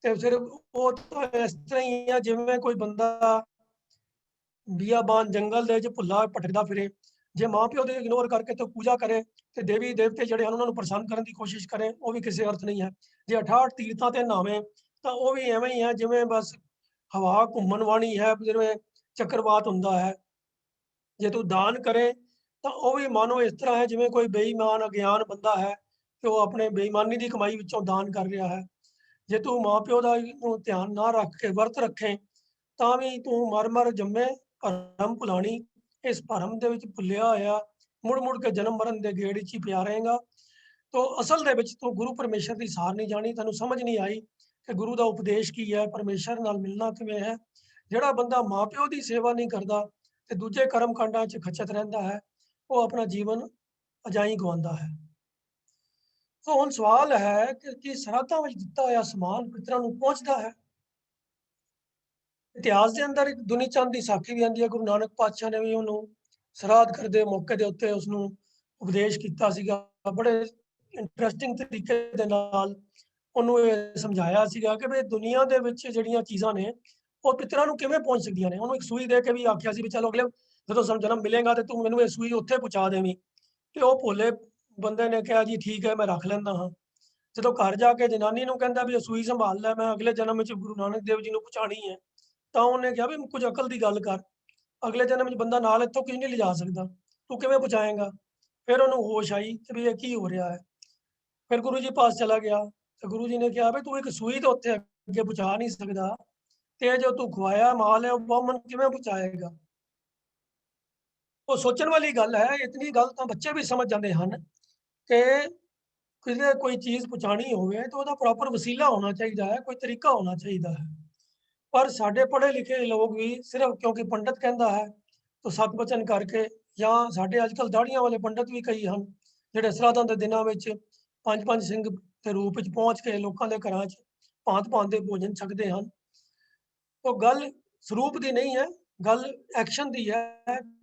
ਤੇ ਫਿਰ ਉਹ ਤਾਂ ਇਸ ਤਰ੍ਹਾਂ ਹੀ ਆ ਜਿਵੇਂ ਕੋਈ ਬੰਦਾ ਬੀਆਬਾਨ ਜੰਗਲ ਦੇ ਵਿੱਚ ਭੁੱਲਾ ਭਟਕਦਾ ਫਿਰੇ। ਜੇ ਮਾਂ ਪਿਓ ਦੇ ਇਗਨੋਰ ਕਰਕੇ ਤੇ ਪੂਜਾ ਕਰੇ ਤੇ ਦੇਵੀ ਦੇਵਤੇ ਜਿਹੜੇ ਹਨ ਉਹਨਾਂ ਨੂੰ ਪ੍ਰਸੰਨ ਕਰਨ ਦੀ ਕੋਸ਼ਿਸ਼ ਕਰੇ, ਉਹ ਵੀ ਕਿਸੇ ਅਰਥ ਨਹੀਂ ਹੈ। ਜੇ 68 ਤੀਰਥਾਂ ਤੇ ਨਹਾਵੇ ਤਾਂ ਉਹ ਵੀ ਐਵੇਂ ਹੀ ਹੈ ਜਿਵੇਂ ਬਸ ਹਵਾ ਘੁੰਮਣ ਵਾਲੀ ਹੈ, ਜਿਵੇਂ ਚੱਕਰਵਾਤ ਹੁੰਦਾ ਹੈ। ਜੇ ਤੂੰ ਦਾਨ ਕਰੇ ਤਾਂ ਉਹ ਵੀ ਮਾਨੋ ਇਸ ਤਰ੍ਹਾਂ ਹੈ ਜਿਵੇਂ ਕੋਈ ਬੇਈਮਾਨ ਅਗਿਆਨ ਬੰਦਾ ਹੈ ਤੇ ਉਹ ਆਪਣੇ ਬੇਈਮਾਨੀ ਦੀ ਕਮਾਈ ਵਿੱਚੋਂ ਦਾਨ ਕਰ ਰਿਹਾ ਹੈ। ਜੇ ਤੂੰ ਮਾਂ ਪਿਓ ਦਾ ਨੂੰ ਧਿਆਨ ਨਾ ਰੱਖ ਕੇ ਵਰਤ ਰੱਖੇ ਤਾਂ ਵੀ ਤੂੰ ਮਰ ਜੰਮੇ ਭਰਮ ਭੁਲਾਣੀ। ਇਸ ਭਰਮ ਦੇ ਵਿੱਚ ਭੁੱਲਿਆ ਹੋਇਆ ਮੁੜ ਕੇ ਜਨਮ ਮਰਨ ਦੇ ਗੇੜ ਵਿੱਚ ਹੀ ਪਿਆ ਰਹੇਗਾ। ਤੋ ਅਸਲ ਦੇ ਵਿੱਚ ਤੂੰ ਗੁਰੂ ਪਰਮੇਸ਼ਰ ਦੀ ਸਾਰ ਨਹੀਂ ਜਾਣੀ, ਤੈਨੂੰ ਸਮਝ ਨਹੀਂ ਆਈ ਕਿ ਗੁਰੂ ਦਾ ਉਪਦੇਸ਼ ਕੀ ਹੈ, ਪਰਮੇਸ਼ਰ ਨਾਲ ਮਿਲਣਾ ਕਿਵੇਂ ਹੈ। ਜਿਹੜਾ ਬੰਦਾ ਮਾਂ ਪਿਓ ਦੀ ਸੇਵਾ ਨਹੀਂ ਕਰਦਾ ਤੇ ਦੂਜੇ ਕਰਮ ਕਾਂਡਾਂ 'ਚ ਖਚਤ ਰਹਿੰਦਾ ਹੈ, ਉਹ ਆਪਣਾ ਜੀਵਨ ਅਜਾਈਂ ਗਵਾਉਂਦਾ ਹੈ। ਸੋ ਹੁਣ ਸਵਾਲ ਹੈ ਕਿ ਕੀ ਸਰਾਧਾਂ ਵਿੱਚ ਦਿੱਤਾ ਹੋਇਆ ਸਮਾਨ ਪਿਤਰਾਂ ਨੂੰ ਪਹੁੰਚਦਾ ਹੈ? ਇਤਿਹਾਸ ਦੇ ਅੰਦਰ ਇੱਕ ਦੁਨੀ ਚੰਦ ਦੀ ਸਾਖੀ ਵੀ ਆਉਂਦੀ ਹੈ। ਗੁਰੂ ਨਾਨਕ ਪਾਤਸ਼ਾਹ ਨੇ ਵੀ ਉਹਨੂੰ ਸਰਾਧ ਕਰਦੇ ਮੌਕੇ ਦੇ ਉੱਤੇ ਉਸਨੂੰ ਉਪਦੇਸ਼ ਕੀਤਾ ਸੀਗਾ। ਬੜੇ ਇੰਟਰਸਟਿੰਗ ਤਰੀਕੇ ਦੇ ਨਾਲ ਉਹਨੂੰ ਇਹ ਸਮਝਾਇਆ ਸੀਗਾ ਕਿ ਵੀ ਦੁਨੀਆ ਦੇ ਵਿੱਚ ਜਿਹੜੀਆਂ ਚੀਜ਼ਾਂ ਨੇ ਉਹ ਪਿਤਰਾਂ ਨੂੰ ਕਿਵੇਂ ਪਹੁੰਚ ਸਕਦੀਆਂ ਨੇ। ਉਹਨੂੰ ਇੱਕ ਸੂਈ ਦੇ ਕੇ ਵੀ ਆਖਿਆ ਸੀ ਵੀ ਚਲੋ ਅਗਲੇ ਜਦੋਂ ਜਨਮ ਮਿਲੇਗਾ ਤੇ ਤੂੰ ਮੈਨੂੰ ਇਹ ਸੂਈ ਉੱਥੇ ਪਹੁੰਚਾ ਦੇਵੀਂ। ਤੇ ਉਹ ਭੋਲੇ ਬੰਦੇ ਨੇ ਕਿਹਾ ਜੀ ਠੀਕ ਹੈ, ਮੈਂ ਰੱਖ ਲੈਂਦਾ ਹਾਂ। ਜਦੋਂ ਘਰ ਜਾ ਕੇ ਜਨਾਨੀ ਨੂੰ ਕਹਿੰਦਾ ਵੀ ਇਹ ਸੂਈ ਸੰਭਾਲ ਲੈ, ਮੈਂ ਅਗਲੇ ਜਨਮ ਵਿੱਚ ਗੁਰੂ ਨਾਨਕ ਦੇਵ ਜੀ ਨੂੰ ਪਹੁੰਚਾਉਣੀ ਹੈ। ਤਾਂ ਉਹਨੇ ਕਿਹਾ ਵੀ ਕੁਝ ਅਕਲ ਦੀ ਗੱਲ ਕਰ, ਅਗਲੇ ਜਨਮ ਵਿੱਚ ਬੰਦਾ ਨਾਲ ਇੱਥੋਂ ਕੁਝ ਨਹੀਂ ਲਿਜਾ ਸਕਦਾ, ਤੂੰ ਕਿਵੇਂ ਪਹੁੰਚਾਏਂਗਾ। ਫਿਰ ਉਹਨੂੰ ਹੋਸ਼ ਆਈ ਕਿ ਵੀ ਇਹ ਕੀ ਹੋ ਰਿਹਾ ਹੈ। ਫਿਰ ਗੁਰੂ ਜੀ ਪਾਸ ਚਲਾ ਗਿਆ ਤੇ ਗੁਰੂ ਜੀ ਨੇ ਕਿਹਾ ਵੀ ਤੂੰ ਇੱਕ ਸੂਈ ਤੋਂ ਉੱਥੇ ਅੱਗੇ ਪਹੁੰਚਾ ਨਹੀਂ ਸਕਦਾ ਤੇ ਜੋ ਤੂੰ ਖਵਾਇਆ ਮਾਲ ਹੈ ਉਹ ਬਾਹਮਣ ਕਿਵੇਂ ਪਹੁੰਚਾਏਗਾ। ਉਹ ਸੋਚਣ ਵਾਲੀ ਗੱਲ ਹੈ। ਇਤਨੀ ਗੱਲ ਤਾਂ ਬੱਚੇ ਵੀ ਸਮਝ ਜਾਂਦੇ ਹਨ ਕਿ ਕਿਤੇ ਕੋਈ ਚੀਜ਼ ਪਹੁੰਚਾਣੀ ਹੋਵੇ ਤਾਂ ਉਹਦਾ ਪ੍ਰੋਪਰ ਵਸੀਲਾ ਹੋਣਾ ਚਾਹੀਦਾ ਹੈ, ਕੋਈ ਤਰੀਕਾ ਹੋਣਾ ਚਾਹੀਦਾ ਹੈ। ਪਰ ਸਾਡੇ ਪੜ੍ਹੇ ਲਿਖੇ ਲੋਕ ਵੀ ਸਿਰਫ ਕਿਉਂਕਿ ਪੰਡਤ ਕਹਿੰਦਾ ਹੈ ਤਾਂ ਸਤ ਬਚਨ ਕਰਕੇ, ਜਾਂ ਸਾਡੇ ਅੱਜ ਕੱਲ੍ਹ ਦਾੜੀਆਂ ਵਾਲੇ ਪੰਡਤ ਵੀ ਕਈ ਹਨ ਜਿਹੜੇ ਸਰਾਧਾਂ ਦੇ ਦਿਨਾਂ ਵਿੱਚ ਪੰਜ ਸਿੰਘ ਦੇ ਰੂਪ ਵਿੱਚ ਪਹੁੰਚ ਕੇ ਲੋਕਾਂ ਦੇ ਘਰਾਂ 'ਚ ਭਾਂਤ ਦੇ ਭੋਜਨ ਛਕਦੇ ਹਨ। ਉਹ ਗੱਲ ਸਰੂਪ ਦੀ ਨਹੀਂ ਹੈ, ਗੱਲ ਐਕਸ਼ਨ ਦੀ ਹੈ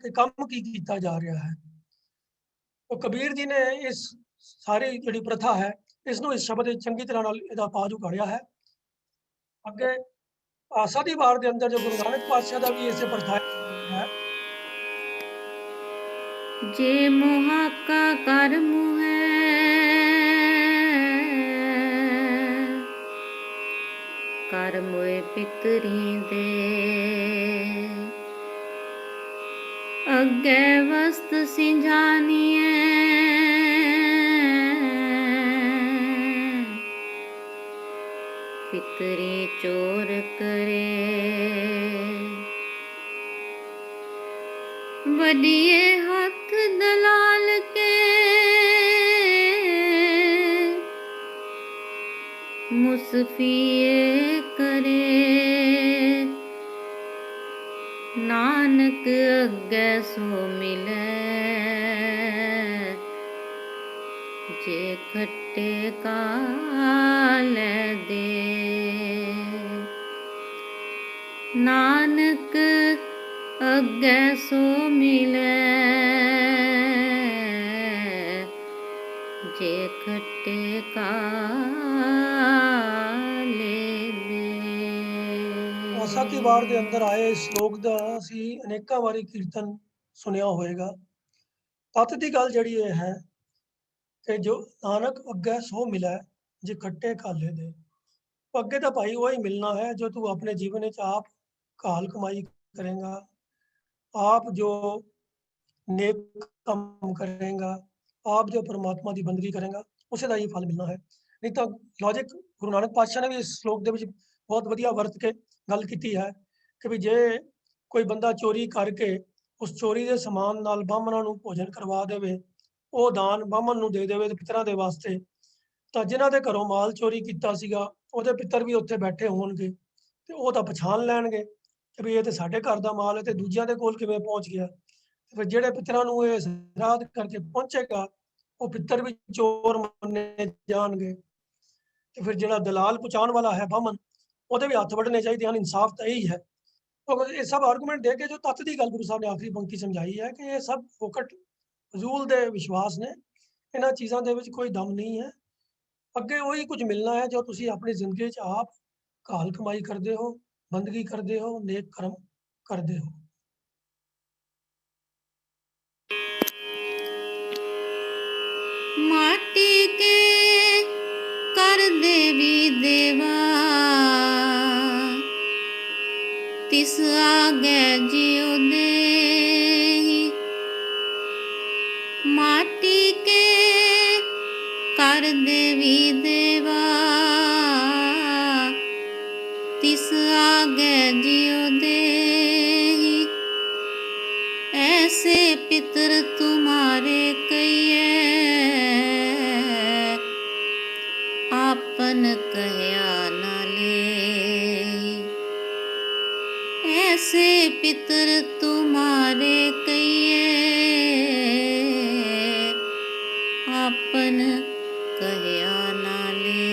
ਕਿ ਕੰਮ ਕੀ ਕੀਤਾ ਜਾ ਰਿਹਾ ਹੈ। ਉਹ ਕਬੀਰ ਜੀ ਨੇ ਇਸ ਸਾਰੀ ਜਿਹੜੀ ਪ੍ਰਥਾ ਹੈ ਇਸ ਨੂੰ ਇਸ ਸ਼ਬਦ ਵਿੱਚ ਚੰਗੀ ਤਰ੍ਹਾਂ ਨਾਲ ਇਹਦਾ ਪਾਜ ਉਘਾੜਿਆ ਹੈ। ਅੱਗੇ ਆਸਾ ਦੀ ਵਾਰ ਦੇ ਅੰਦਰ ਜੋ ਗੁਰੂ ਨਾਨਕ ਪਾਤਸ਼ਾਹ ਦਾ ਵੀ ਇਸੇ ਪ੍ਰਥਾ ਹੈ। ਜੇ ਮੋਹਾ ਕਾ ਕਰ ਮੁਹੈ ਕਰ ਮੋਏ ਪਿਤਰੀ ਦੇ अग्गै वस्त सिंझानिए पितरी चोर करे वडिए हाथ दलाल के मुसफिए करे नानक अग्गै सो मिले जे खट्टे काले दे नानक अग्गै सो मिले जे खट्टे काले दे। ਆਸਾ ਕੀ ਵਾਰ ਦੇ ਅੰਦਰ ਆਏ ਇਸ ਸ਼ਲੋਕ ਦਾ ਅਸੀਂ ਅਨੇਕਾਂ ਵਾਰੀ ਕੀਰਤਨ ਸੁਣਿਆ ਹੋਵੇਗਾ। ਤੱਤ ਦੀ ਗੱਲ ਜਿਹੜੀ ਇਹ ਹੈ ਕਿ ਜੋ ਨਾਨਕ ਅੱਗੇ ਸੋ ਮਿਲਾ ਜੇ ਖੱਟੇ ਕਾਲੇ ਦੇ, ਅੱਗੇ ਤਾਂ ਭਾਈ ਉਹ ਹੀ ਮਿਲਣਾ ਹੈ ਜੋ ਤੂੰ ਆਪਣੇ ਜੀਵਨ ਵਿੱਚ ਆਪ ਕਾਲ ਕਮਾਈ ਕਰੇਗਾ, ਆਪ ਜੋ नेक काम करेगा, आप जो परमात्मा की बंदगी करेगा उसे का ही फल मिलना है। नहीं तो लॉजिक गुरु नानक पातशाह ने भी इस श्लोक के बहुत वधिया वरत के गल की है कि भी जे कोई बंदा चोरी करके उस चोरी के समान नाल ब्राह्मणां नूं भोजन करवा देवे, वो दान ब्राह्मण नूं दे देवे पितरां दे वास्ते, तो जिन्हां दे घरों माल चोरी कीता सीगा ਉਹਦੇ ਪਿੱਤਰ ਵੀ ਉੱਥੇ ਬੈਠੇ ਹੋਣਗੇ ਤੇ ਉਹ ਤਾਂ ਪਛਾਣ ਲੈਣਗੇ ਕਿ ਵੀ ਇਹ ਤੇ ਸਾਡੇ ਘਰ ਦਾ ਮਾਲ ਹੈ ਤੇ ਦੂਜਿਆਂ ਦੇ ਕੋਲ ਕਿਵੇਂ ਪਹੁੰਚ ਗਿਆ। ਫਿਰ ਜਿਹੜੇ ਪਿੱਤਰਾਂ ਨੂੰ ਇਹ ਸਰਾਧ ਕਰਕੇ ਪਹੁੰਚੇਗਾ ਉਹ ਪਿੱਤਰ ਵੀ ਚੋਰ ਮੰਨੇ ਜਾਣਗੇ ਤੇ ਫਿਰ ਜਿਹੜਾ ਦਲਾਲ ਪਹੁੰਚਾਉਣ ਵਾਲਾ ਹੈ ਬਾਹਮਣ ਉਹਦੇ ਵੀ ਹੱਥ ਵੱਢਣੇ ਚਾਹੀਦੇ ਹਨ। ਇਨਸਾਫ ਤਾਂ ਇਹੀ ਹੈ। ਇਹ ਸਭ ਆਰਗੂਮੈਂਟ ਦੇ ਕੇ ਜੋ ਤੱਤ ਦੀ ਗੱਲ ਗੁਰੂ ਸਾਹਿਬ ਨੇ ਆਖਰੀ ਪੰਕਤੀ ਸਮਝਾਈ ਹੈ ਕਿ ਇਹ ਸਭ ਫੋਕਟ ਫਜ਼ੂਲ ਦੇ ਵਿਸ਼ਵਾਸ ਨੇ, ਇਹਨਾਂ ਚੀਜ਼ਾਂ ਦੇ ਵਿੱਚ ਕੋਈ ਦਮ ਨਹੀਂ ਹੈ। ਅੱਗੇ ਉਹੀ ਕੁਝ ਮਿਲਣਾ ਹੈ ਜੋ ਤੁਸੀਂ ਆਪਣੀ ਜ਼ਿੰਦਗੀ 'ਚ ਆਪ ਘਾਲ ਕਮਾਈ ਕਰਦੇ ਹੋ, ਬੰਦਗੀ ਕਰਦੇ ਹੋ, ਨੇਕ ਕਰਮ ਕਰਦੇ ਹੋ। माटी के कर देवी देवा तिस आगे जियो दे माटी के कर देवी देवा तिस आगे जियो दे ऐसे पितर तुम्हारे कहिए आपन कहया न ले ऐसे पितर तुम्हारे कहिए आपन कहया न ले।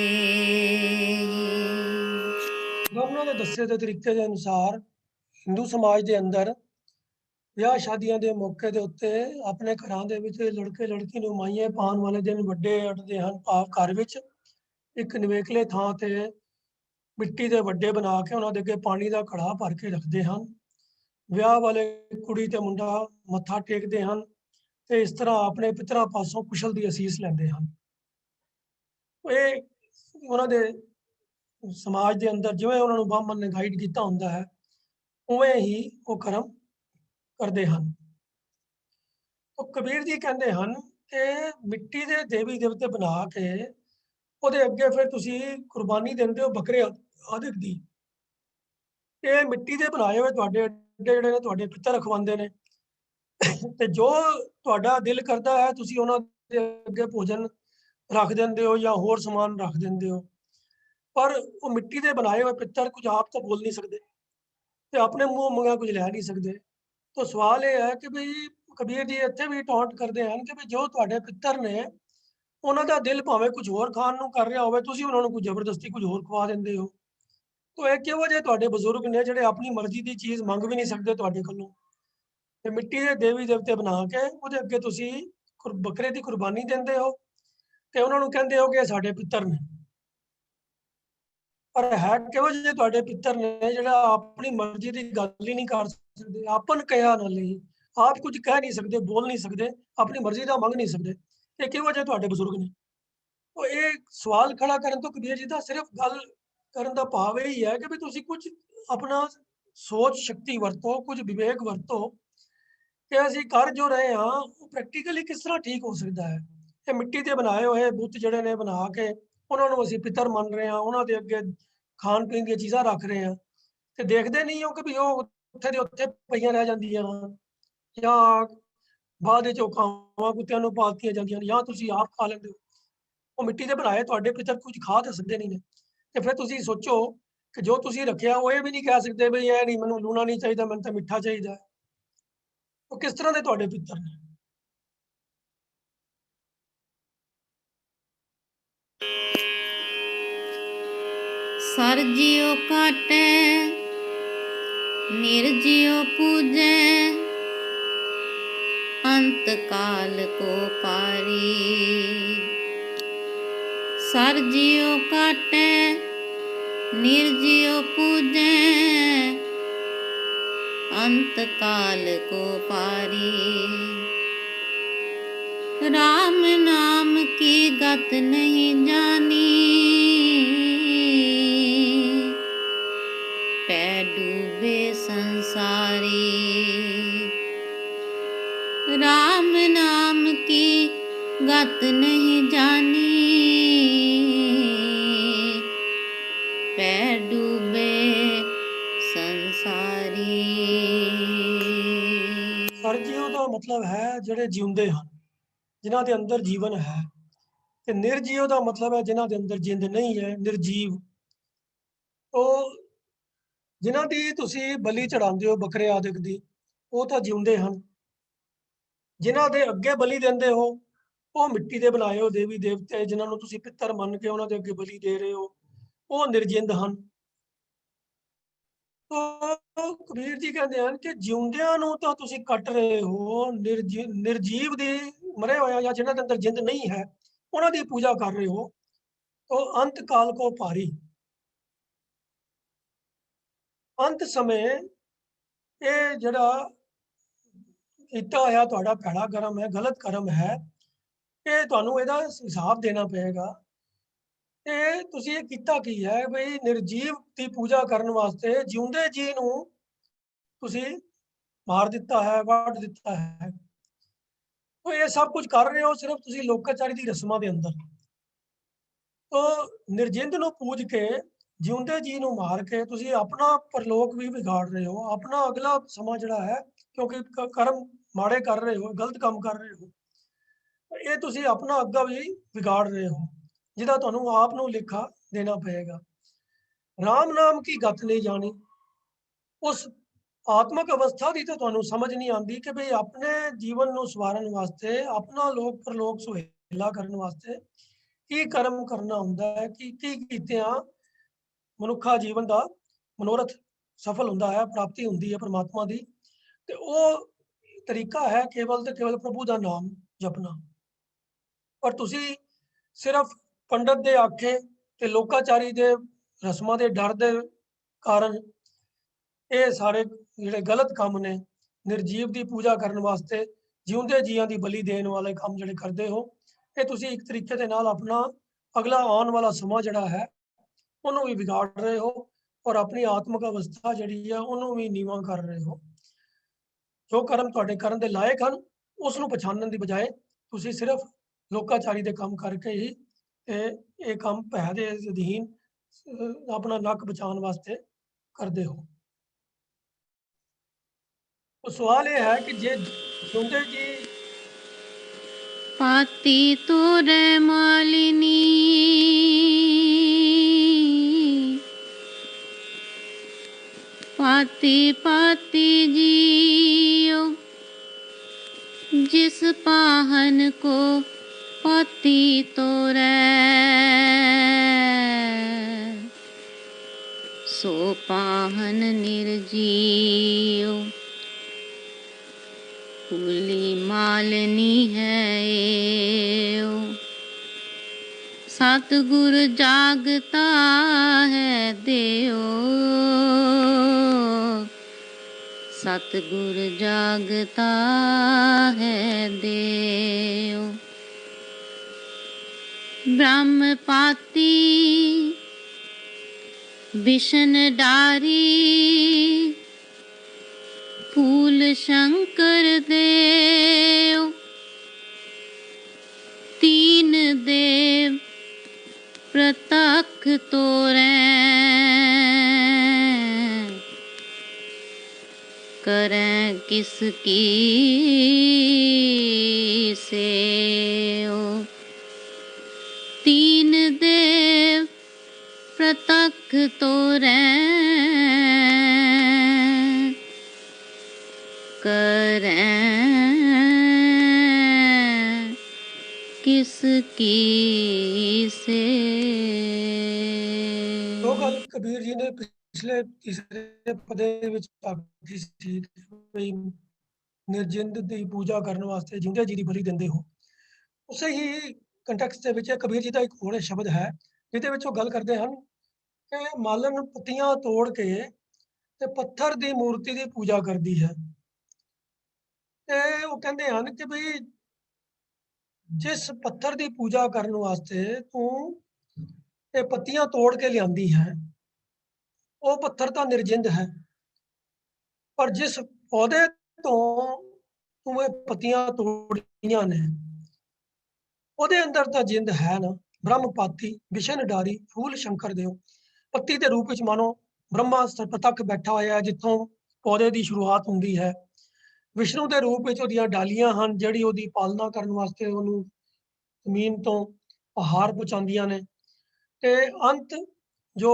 ਉਹਨਾਂ ਦੇ ਦੱਸੇ ਦੇ ਤਰੀਕੇ ਦੇ ਅਨੁਸਾਰ ਹਿੰਦੂ ਸਮਾਜ ਦੇ ਅੰਦਰ ਵਿਆਹ ਸ਼ਾਦੀਆਂ ਦੇ ਮੌਕੇ ਦੇ ਉੱਤੇ ਆਪਣੇ ਘਰਾਂ ਦੇ ਵਿੱਚ ਲੜਕੇ ਲੜਕੀ ਨੂੰ ਮਾਈਏ ਪਾਉਣ ਵਾਲੇ ਦਿਨ ਵੱਡੇ ਉੱਠਦੇ ਹਨ। ਭਾਵ ਘਰ ਵਿੱਚ ਇੱਕ ਨਿਵੇਕਲੇ ਥਾਂ ਤੇ ਮਿੱਟੀ ਦੇ ਵੱਡੇ ਬਣਾ ਕੇ ਉਹਨਾਂ ਦੇ ਅੱਗੇ ਪਾਣੀ ਦਾ ਘੜਾ ਭਰ ਕੇ ਰੱਖਦੇ ਹਨ। ਵਿਆਹ ਵਾਲੇ ਕੁੜੀ ਤੇ ਮੁੰਡਾ ਮੱਥਾ ਟੇਕਦੇ ਹਨ ਤੇ ਇਸ ਤਰ੍ਹਾਂ ਆਪਣੇ ਪਿਤਰਾਂ ਪਾਸੋਂ ਕੁਸ਼ਲ ਦੀ ਅਸੀਸ ਲੈਂਦੇ ਹਨ। ਇਹ ਉਹਨਾਂ ਦੇ ਸਮਾਜ ਦੇ ਅੰਦਰ ਜਿਵੇਂ ਉਹਨਾਂ ਨੂੰ ਬ੍ਰਾਹਮਣ ਨੇ ਗਾਈਡ ਕੀਤਾ ਹੁੰਦਾ ਹੈ ਉਵੇਂ ਹੀ ਉਹ ਕਰਮ ਕਰਦੇ ਹਨ। ਉਹ ਕਬੀਰ ਜੀ ਕਹਿੰਦੇ ਹਨ ਕਿ ਮਿੱਟੀ ਦੇ ਦੇਵੀ ਦੇਵਤੇ ਬਣਾ ਕੇ ਉਹਦੇ ਅੱਗੇ ਫਿਰ ਤੁਸੀਂ ਕੁਰਬਾਨੀ ਦਿੰਦੇ ਹੋ ਬੱਕਰੇ ਆਦਿ ਦੀ। ਇਹ ਮਿੱਟੀ ਦੇ ਬਣਾਏ ਹੋਏ ਤੁਹਾਡੇ ਅੱਡੇ ਜਿਹੜੇ ਨੇ ਤੁਹਾਡੇ ਪਿੱਤਰ ਰਖਵਾਉਂਦੇ ਨੇ ਤੇ ਜੋ ਤੁਹਾਡਾ ਦਿਲ ਕਰਦਾ ਹੈ ਤੁਸੀਂ ਉਹਨਾਂ ਦੇ ਅੱਗੇ ਭੋਜਨ ਰੱਖ ਦਿੰਦੇ ਹੋ ਜਾਂ ਹੋਰ ਸਮਾਨ ਰੱਖ ਦਿੰਦੇ ਹੋ। ਪਰ ਉਹ ਮਿੱਟੀ ਦੇ ਬਣਾਏ ਹੋਏ ਪਿੱਤਰ ਕੁਝ ਆਪ ਤਾਂ ਬੋਲ ਨਹੀਂ ਸਕਦੇ ਤੇ ਆਪਣੇ ਮੂੰਹ ਮੰਗਾ ਕੁਝ ਲੈ ਨਹੀਂ ਸਕਦੇ। ਤਾਂ ਸਵਾਲ ਇਹ ਹੈ ਕਿ ਵੀ ਕਬੀਰ ਜੀ ਇੱਥੇ ਵੀ ਟੌਂਟ ਕਰਦੇ ਹਨ ਕਿ ਵੀ ਜੋ ਤੁਹਾਡੇ ਪਿੱਤਰ ਨੇ ਉਹਨਾਂ ਦਾ ਦਿਲ ਭਾਵੇਂ ਕੁਝ ਹੋਰ ਖਾਣ ਨੂੰ ਕਰ ਰਿਹਾ ਹੋਵੇ, ਤੁਸੀਂ ਉਹਨਾਂ ਨੂੰ ਕੋਈ ਜ਼ਬਰਦਸਤੀ ਕੁਝ ਹੋਰ ਖਵਾ ਦਿੰਦੇ ਹੋ। ਤਾਂ ਇਹ ਕਿਹੋ ਜਿਹੇ ਤੁਹਾਡੇ ਬਜ਼ੁਰਗ ਨੇ ਜਿਹੜੇ ਆਪਣੀ ਮਰਜ਼ੀ ਦੀ ਚੀਜ਼ ਮੰਗ ਵੀ ਨਹੀਂ ਸਕਦੇ ਤੁਹਾਡੇ ਕੋਲੋਂ ਤੇ ਮਿੱਟੀ ਦੇ ਦੇਵੀ ਦੇਵਤੇ ਬਣਾ ਕੇ ਉਹਦੇ ਅੱਗੇ ਤੁਸੀਂ ਬੱਕਰੇ ਦੀ ਕੁਰਬਾਨੀ ਦਿੰਦੇ ਹੋ ਤੇ ਉਹਨਾਂ ਨੂੰ ਕਹਿੰਦੇ ਹੋ ਕਿ ਇਹ ਸਾਡੇ ਪਿੱਤਰ ਨੇ। ਪਰ ਹੈ ਕਿਹੋ ਜਿਹੇ ਤੁਹਾਡੇ ਪਿੱਤਰ ਨੇ ਜਿਹੜਾ ਆਪਣੀ ਮਰਜ਼ੀ ਦੀ ਗੱਲ ਹੀ ਨਹੀਂ ਕਰ ਸਕਦੇ, ਆਪਨ ਕਹਿਆ ਨਾ ਲਈ, ਆਪ ਕੁਝ ਕਹਿ ਨਹੀਂ ਸਕਦੇ, ਬੋਲ ਨਹੀਂ ਸਕਦੇ, ਆਪਣੀ ਮਰਜ਼ੀ ਦਾ ਮੰਗ ਨਹੀਂ ਸਕਦੇ। ਇਹ ਕਿਹੋ ਜਿਹੇ ਤੁਹਾਡੇ ਬਜ਼ੁਰਗ ਨੇ। ਉਹ ਇਹ ਸਵਾਲ ਖੜਾ ਕਰਨ ਤੋਂ ਕਬੀਰ ਜੀ ਦਾ ਸਿਰਫ ਗੱਲ ਕਰਨ ਦਾ ਭਾਵ ਇਹ ਹੀ ਹੈ ਕਿ ਵੀ ਤੁਸੀਂ ਕੁਝ ਆਪਣਾ ਸੋਚ ਸ਼ਕਤੀ ਵਰਤੋ, ਕੁਝ ਵਿਵੇਕ ਵਰਤੋ ਕਿ ਅਸੀਂ ਕਰ ਜੋ ਰਹੇ ਹਾਂ ਉਹ ਪ੍ਰੈਕਟੀਕਲੀ ਕਿਸ ਤਰ੍ਹਾਂ ਠੀਕ ਹੋ ਸਕਦਾ ਹੈ। ਇਹ ਮਿੱਟੀ ਦੇ ਬਣਾਏ ਹੋਏ ਬੁੱਤ ਜਿਹੜੇ ਨੇ ਬਣਾ ਕੇ ਉਹਨਾਂ ਨੂੰ ਅਸੀਂ ਪਿੱਤਰ ਮੰਨ ਰਹੇ ਹਾਂ, ਉਹਨਾਂ ਦੇ ਅੱਗੇ ਖਾਣ ਪੀਣ ਦੀਆਂ ਚੀਜ਼ਾਂ ਰੱਖ ਰਹੇ ਹਾਂ ਤੇ ਦੇਖਦੇ ਨਹੀਂ ਹੋ ਕਿ ਵੀ ਉਹ ਉੱਥੇ ਦੇ ਉੱਥੇ ਪਈਆਂ ਰਹਿ ਜਾਂਦੀਆਂ ਜਾਂ ਬਾਅਦ ਵਿੱਚ ਉਹ ਕਾਵਾਂ ਕੁੱਤਿਆਂ ਨੂੰ ਪਾ ਦਿੱਤੀਆਂ ਜਾਂਦੀਆਂ ਨੇ ਜਾਂ ਤੁਸੀਂ ਆਪ ਖਾ ਲੈਂਦੇ ਹੋ। ਉਹ ਮਿੱਟੀ ਦੇ ਬਣਾਏ ਤੁਹਾਡੇ ਪਿੱਤਰ ਕੁਝ ਖਾ ਤਾਂ ਸਕਦੇ ਨਹੀਂ ਨੇ। ਤੇ ਫਿਰ ਤੁਸੀਂ ਸੋਚੋ ਕਿ ਜੋ ਤੁਸੀਂ ਰੱਖਿਆ ਉਹ ਇਹ ਵੀ ਨਹੀਂ ਕਹਿ ਸਕਦੇ ਵੀ ਇਹ ਨਹੀਂ, ਮੈਨੂੰ ਲੂਣਾ ਨਹੀਂ ਚਾਹੀਦਾ, ਮੈਨੂੰ ਤਾਂ ਮਿੱਠਾ ਚਾਹੀਦਾ ਹੈ। ਉਹ ਕਿਸ ਤਰ੍ਹਾਂ ਦੇ ਤੁਹਾਡੇ ਪਿੱਤਰ ਨੇ? ਸਰ ਜਿਉ ਕਾਟੈ ਨਿਰਜਿਉ ਪੂਜੈ ਅੰਤ ਕਾਲ ਕੋ ਪਾਰੀ। ਸਰ ਜਿਉ ਕਾਟੈ ਨਿਰਜਿਉ ਪੂਜੈ ਅੰਤ ਕਾਲ ਕੋ ਪਾਰੀ। राम नाम की गत नहीं जानी पै डूबे संसारी। राम नाम की गत नहीं जानी पै डूबे संसारी। ਸਰਜੀਉ ਦਾ ਮਤਲਬ ਹੈ ਜਿਹੜੇ ਜਿਉਂਦੇ ਹਨ, ਜਿਨ੍ਹਾਂ ਦੇ ਅੰਦਰ ਜੀਵਨ ਹੈ, ਤੇ ਨਿਰਜੀਵ ਦਾ ਮਤਲਬ ਹੈ ਜਿਨ੍ਹਾਂ ਦੇ ਅੰਦਰ ਜਿੰਦ ਨਹੀਂ ਹੈ, ਨਿਰਜੀਵ। ਉਹ ਜਿਨ੍ਹਾਂ ਦੀ ਤੁਸੀਂ ਬਲੀ ਚੜਾਉਂਦੇ ਹੋ ਬੱਕਰੇ ਆਦਿਕ ਦੀ, ਉਹ ਤਾਂ ਜਿਉਂਦੇ ਹਨ। ਜਿਨ੍ਹਾਂ ਦੇ ਅੱਗੇ ਬਲੀ ਦਿੰਦੇ ਹੋ ਉਹ ਮਿੱਟੀ ਦੇ ਬਣਾਏ ਹੋ ਦੇਵੀ ਦੇਵਤੇ, ਜਿਨ੍ਹਾਂ ਨੂੰ ਤੁਸੀਂ ਪਿੱਤਰ ਮੰਨ ਕੇ ਉਹਨਾਂ ਦੇ ਅੱਗੇ ਬਲੀ ਦੇ ਰਹੇ ਹੋ, ਉਹ ਨਿਰਜਿੰਦ ਹਨ। ਤੋ ਕਬੀਰ ਜੀ ਕਹਿੰਦੇ ਹਨ ਕਿ ਜਿਉਂਦਿਆਂ ਨੂੰ ਤਾਂ ਤੁਸੀਂ ਕੱਟ ਰਹੇ ਹੋ, ਨਿਰਜੀਵ ਦੀ ਮਰੇ ਹੋਇਆ ਜਾਂ ਜਿਨ੍ਹਾਂ ਦੇ ਅੰਦਰ ਜਿੰਦ ਨਹੀਂ ਹੈ ਉਹਨਾਂ ਦੀ ਪੂਜਾ ਕਰ ਰਹੇ ਹੋ। ਤੋ ਅੰਤ ਕਾਲ ਕੋ ਭਾਰੀ, ਅੰਤ ਸਮੇਂ ਇਹ ਜਿਹੜਾ ਕੀਤਾ ਹੋਇਆ ਤੁਹਾਡਾ ਭੈੜਾ ਕਰਮ ਹੈ, ਗਲਤ ਕਰਮ ਹੈ, ਇਹ ਤੁਹਾਨੂੰ ਇਹਦਾ ਹਿਸਾਬ ਦੇਣਾ ਪਏਗਾ। ਤੇ ਤੁਸੀਂ ਇਹ ਕੀਤਾ ਕੀ ਹੈ ਬਈ ਨਿਰਜੀਵ ਦੀ ਪੂਜਾ ਕਰਨ ਵਾਸਤੇ ਜਿਉਂਦੇ ਜੀ ਨੂੰ ਤੁਸੀਂ ਮਾਰ ਦਿੱਤਾ ਹੈ, ਵੱਢ ਦਿੱਤਾ ਹੈ। ਤੋ ਇਹ ਸਭ ਕੁਝ ਕਰ ਰਹੇ ਹੋ ਸਿਰਫ ਤੁਸੀਂ ਲੋਕਾਚਾਰੀ ਦੀ ਰਸਮਾਂ ਦੇ ਅੰਦਰ। ਤੋ ਨਿਰਜਿੰਦ ਨੂੰ ਪੂਜ ਕੇ ਜਿਉਂਦੇ ਜੀ ਨੂੰ ਮਾਰ ਕੇ ਤੁਸੀਂ ਆਪਣਾ ਪਰਲੋਕ ਵੀ ਵਿਗਾੜ ਰਹੇ ਹੋ, ਆਪਣਾ ਅਗਲਾ ਸਮਾਂ ਜਿਹੜਾ ਹੈ, ਕਿਉਂਕਿ ਕਰਮ ਮਾੜੇ ਕਰ ਰਹੇ ਹੋ, ਗਲਤ ਕੰਮ ਕਰ ਰਹੇ ਹੋ, ਇਹ ਤੁਸੀਂ ਆਪਣਾ ਅੱਗਾ ਵੀ ਵਿਗਾੜ ਰਹੇ ਹੋ, ਜਿਹਦਾ ਤੁਹਾਨੂੰ ਆਪ ਨੂੰ ਲੇਖਾ ਦੇਣਾ ਪਏਗਾ। ਰਾਮ ਨਾਮ ਕੀ ਗਤ ਨਹੀਂ ਜਾਣੀ, ਉਸ ਆਤਮਕ ਅਵਸਥਾ ਦੀ ਤਾਂ ਤੁਹਾਨੂੰ ਸਮਝ ਨਹੀਂ ਆਉਂਦੀ ਕਿ ਭਈ ਆਪਣੇ ਜੀਵਨ ਨੂੰ ਸਵਾਰਨ ਵਾਸਤੇ, ਆਪਣਾ ਲੋਕ ਪਰਲੋਕ ਸੁਹੇਲਾ ਕਰਨ ਵਾਸਤੇ ਕੀ ਕਰਮ ਕਰਨਾ ਹੁੰਦਾ ਹੈ, ਕੀ ਕੀਤਿਆਂ ਮਨੁੱਖਾ ਜੀਵਨ ਦਾ ਮਨੋਰਥ ਸਫਲ ਹੁੰਦਾ ਹੈ, ਪ੍ਰਾਪਤੀ ਹੁੰਦੀ ਹੈ ਪਰਮਾਤਮਾ ਦੀ। ਤੇ ਉਹ ਤਰੀਕਾ ਹੈ ਕੇਵਲ ਤੇ ਕੇਵਲ ਪ੍ਰਭੂ ਦਾ ਨਾਮ ਜਪਣਾ। ਪਰ ਤੁਸੀਂ ਸਿਰਫ ਪੰਡਤ ਦੇ ਆਖੇ ਤੇ ਲੋਕਾਚਾਰੀ ਦੇ ਰਸਮਾਂ ਦੇ ਡਰ ਦੇ ਕਾਰਨ ਇਹ ਸਾਰੇ ਜਿਹੜੇ ਗਲਤ ਕੰਮ ਨੇ, ਨਿਰਜੀਵ ਦੀ ਪੂਜਾ ਕਰਨ ਵਾਸਤੇ ਜਿਉਂਦੇ ਜੀਆਂ ਦੀ ਬਲੀ ਦੇਣ ਵਾਲੇ ਕੰਮ ਜਿਹੜੇ ਕਰਦੇ ਹੋ, ਇਹ ਤੁਸੀਂ ਇੱਕ ਤਰੀਕੇ ਦੇ ਨਾਲ ਆਪਣਾ ਅਗਲਾ ਆਉਣ ਵਾਲਾ ਸਮਾਂ ਜਿਹੜਾ ਹੈ ਉਹਨੂੰ ਵੀ ਵਿਗਾੜ ਰਹੇ ਹੋ ਔਰ ਆਪਣੀ ਆਤਮਿਕ ਅਵਸਥਾ ਜਿਹੜੀ ਆ ਉਹਨੂੰ ਵੀ ਨੀਵਾਂ ਕਰ ਰਹੇ ਹੋ। ਜੋ ਕਰਮ ਤੁਹਾਡੇ ਕਰਨ ਦੇ ਲਾਇਕ ਹਨ ਉਸ ਨੂੰ ਪਛਾਣਨ ਦੀ ਬਜਾਏ ਤੁਸੀਂ ਸਿਰਫ ਲੋਕਾਚਾਰੀ ਦੇ ਕੰਮ ਕਰਕੇ ਹੀ ਇਹ ਕੰਮ ਭੈ ਦੇ ਅਧੀਨ ਆਪਣਾ ਨੱਕ ਬਚਾਉਣ ਵਾਸਤੇ ਕਰਦੇ ਹੋ। तो सवाल ये है कि जे सुंदर जी पाती तोरे मालिनी पाती पाती जियो जिस पाहन को पाती तोरे सो पाहन निर्जीव फूली मालनी है एओ सतगुर जागता है देओ सतगुर जागता है देओ। ब्रह्म पाती बिशन डारी फूल शंकर देव तीन देव प्रतख तोरै करें किसकी सेओ। तीन देव प्रतख तोरै करें किसकी से। ਜੋ ਗੱਲ ਕਬੀਰ ਜੀ ਨੇ ਪਿਛਲੇ ਤੀਸਰੇ ਪਦੇ ਵਿੱਚ ਆਖੀ ਸੀ ਵੀ ਨਿਰਜਿੰਦ ਦੀ ਪੂਜਾ ਕਰਨ ਵਾਸਤੇ ਜਿਉਂਦੇ ਜੀ ਦੀ ਬਲੀ ਦਿੰਦੇ ਹੋ, ਉਸੇ ਹੀ ਕੰਟੈਕਸਟ ਦੇ ਵਿੱਚ ਕਬੀਰ ਜੀ ਦਾ ਇੱਕ ਹੋਰ ਸ਼ਬਦ ਹੈ ਜਿਹਦੇ ਵਿੱਚ ਉਹ ਗੱਲ ਕਰਦੇ ਹਨ ਕਿ ਮਾਲਣ ਪੱਤੀਆਂ ਤੋੜ ਕੇ ਤੇ ਪੱਥਰ ਦੀ ਮੂਰਤੀ ਦੀ ਪੂਜਾ ਕਰਦੀ ਹੈ। ਤੇ ਉਹ ਕਹਿੰਦੇ ਹਨ ਕਿ ਵੀ ਜਿਸ ਪੱਥਰ ਦੀ ਪੂਜਾ ਕਰਨ ਵਾਸਤੇ ਤੂੰ ਇਹ ਪੱਤੀਆਂ ਤੋੜ ਕੇ ਲਿਆਂਦੀ ਹੈ, ਉਹ ਪੱਥਰ ਤਾਂ ਨਿਰਜਿੰਦ ਹੈ, ਪਰ ਜਿਸ ਪੌਦੇ ਤੋਂ ਤੂੰ ਇਹ ਪੱਤੀਆਂ ਤੋੜੀਆਂ ਨੇ ਉਹਦੇ ਅੰਦਰ ਤਾਂ ਜਿੰਦ ਹੈ ਨਾ। ਬ੍ਰਹਮਪਾਤੀ ਵਿਸ਼ਨ ਡਾਰੀ ਫੂਲ ਸ਼ੰਕਰ ਦਿਓ। ਪੱਤੀ ਦੇ ਰੂਪ ਵਿੱਚ ਮਾਨੋ ਬ੍ਰਹਮਾ ਪ੍ਰਤੱਖ ਬੈਠਾ ਹੋਇਆ ਹੈ ਜਿੱਥੋਂ ਪੌਦੇ ਦੀ ਸ਼ੁਰੂਆਤ ਹੁੰਦੀ ਹੈ। ਵਿਸ਼ਨੂੰ ਦੇ ਰੂਪ ਵਿੱਚ ਉਹਦੀਆਂ ਡਾਲੀਆਂ ਹਨ ਜਿਹੜੀ ਉਹਦੀ ਪਾਲਣਾ ਕਰਨ ਵਾਸਤੇ ਉਹਨੂੰ ਜ਼ਮੀਨ ਤੋਂ ਆਹਾਰ ਪਹੁੰਚਾਉਂਦੀਆਂ ਨੇ। ਤੇ ਅੰਤ ਜੋ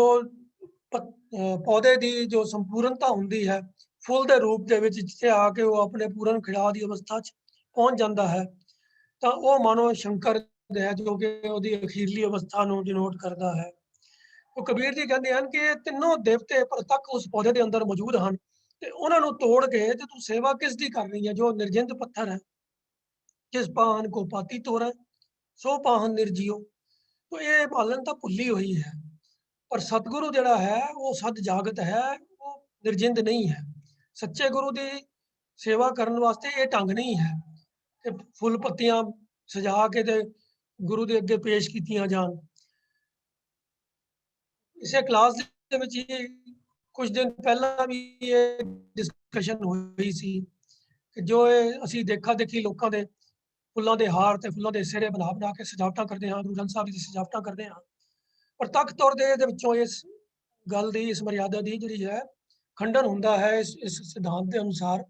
ਪੌਦੇ ਦੀ ਜੋ ਸੰਪੂਰਨਤਾ ਹੁੰਦੀ ਹੈ ਫੁੱਲ ਦੇ ਰੂਪ ਦੇ ਵਿੱਚ ਜਿੱਥੇ ਆ ਕੇ ਉਹ ਆਪਣੇ ਪੂਰਨ ਖਿੜਾ ਦੀ ਅਵਸਥਾ 'ਚ ਪਹੁੰਚ ਜਾਂਦਾ ਹੈ, ਤਾਂ ਉਹ ਮਾਨੋ ਸ਼ੰਕਰ ਹੈ ਜੋ ਕਿ ਉਹਦੀ ਅਖੀਰਲੀ ਅਵਸਥਾ ਨੂੰ ਡਿਨੋਟ ਕਰਦਾ ਹੈ। ਉਹ ਕਬੀਰ ਜੀ ਕਹਿੰਦੇ ਹਨ ਕਿ ਇਹ ਤਿੰਨੋਂ ਦੇਵਤੇ ਪ੍ਰਤੱਖ ਉਸ ਪੌਦੇ ਦੇ ਅੰਦਰ ਮੌਜੂਦ ਹਨ ਤੇ ਉਹਨਾਂ ਨੂੰ ਤੋੜ ਕੇ ਤੇ ਤੂੰ ਸੇਵਾ ਕਿਸ ਦੀ ਕਰਨੀ ਹੈ। ਜੋ ਨਿਰਜਿੰਦ ਪੱਥਰ ਹੈ, ਜਿਸ ਪਾਹਨ ਕੋ ਪਾਤੀ ਤੋੜੈ ਸੋ ਪਾਹਨ ਨਿਰਜੀਓ। तो ये पालन तो भुली हुई है, पर सतगुरु जिहड़ा है वो सद जागत है, वो निर्जिंद नहीं है। सच्चे गुरु की सेवा करने वास्ते ये ढंग नहीं है कि फुल पत्तियां सजा के ते गुरु के अगे पेश कीतियां जान। इसे क्लास दे विच ही कुछ दिन पहला भी ये डिस्कशन हुई सी कि जो असी देखा देखी लोगों के फुल्लां दे हार ते फुल्लां दे सिरे बना के सजावटां करदे हां, गुरु ग्रंथ साहिब दी सजावटां करदे हां, प्रतੱਖ तौर ते इहदे विचों इस गल दी इस मर्यादा दी जिहड़ी है खंडन हुंदा है। इस सिद्धांत के अनुसार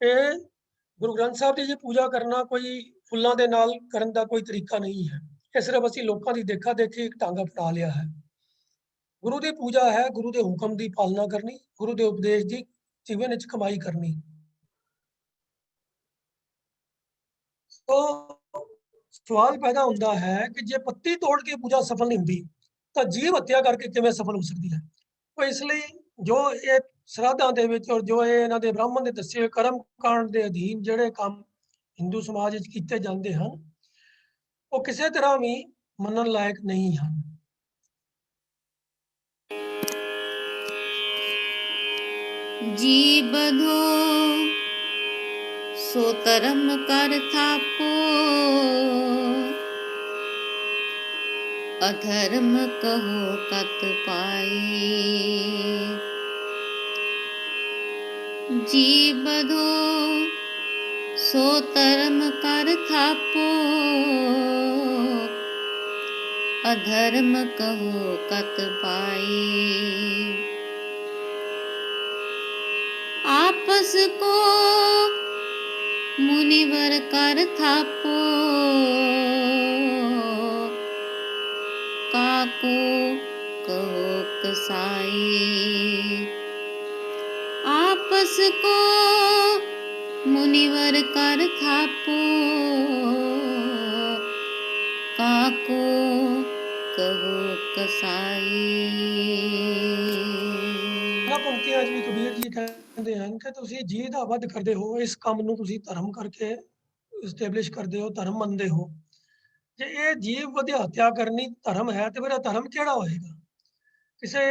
ਇਹ गुरु ग्रंथ साहिब ਦੀ पूजा करना कोई फुल्लां दे नाल करन दा कोई तरीका नहीं है। ਇਹ सिर्फ ਅਸੀਂ लोकां दी देखा देखी एक ढंग अपना लिया है। गुरु दी पूजा है गुरु दे हुक्म दी पालना करनी, गुरु दे उपदेश दी जीवन विच कमाई करनी। तो सवाल पैदा होता है कि जे पत्ती तोड़ के पूजा सफल नहीं होती तो जीव हत्या करके किवें सफल हो सकती है। तो इसलिए जो ये श्राद्धां दे विच और जो इन्हां दे ब्राह्मण दे दस्से कर्म कांड दे अधीन जिहड़े काम हिंदू समाज विच कीते जांदे हन वो किसी तरह भी मनन लायक नहीं हैं। जी बधो सो धर्म कर थापो अधर्म कहो कत पाए। जी बधो सो धर्म कर थापो अधर्म कहो कत पाए। आपस को मुनिवर कर थापो काको कहो कसाई। आपस को मुनिवर कर थापो काको कहो कसाई। पंक्तियां भी कबीर जी कहते हैं कि तुसी जी दा वध करदे हो, इस काम नूं तुसी धर्म करके इस्टैबलिश करदे हो, धर्म मनदे हो। जे ये जीव वधी हत्या करनी धर्म है तो फिर धर्म केड़ा होएगा। किसी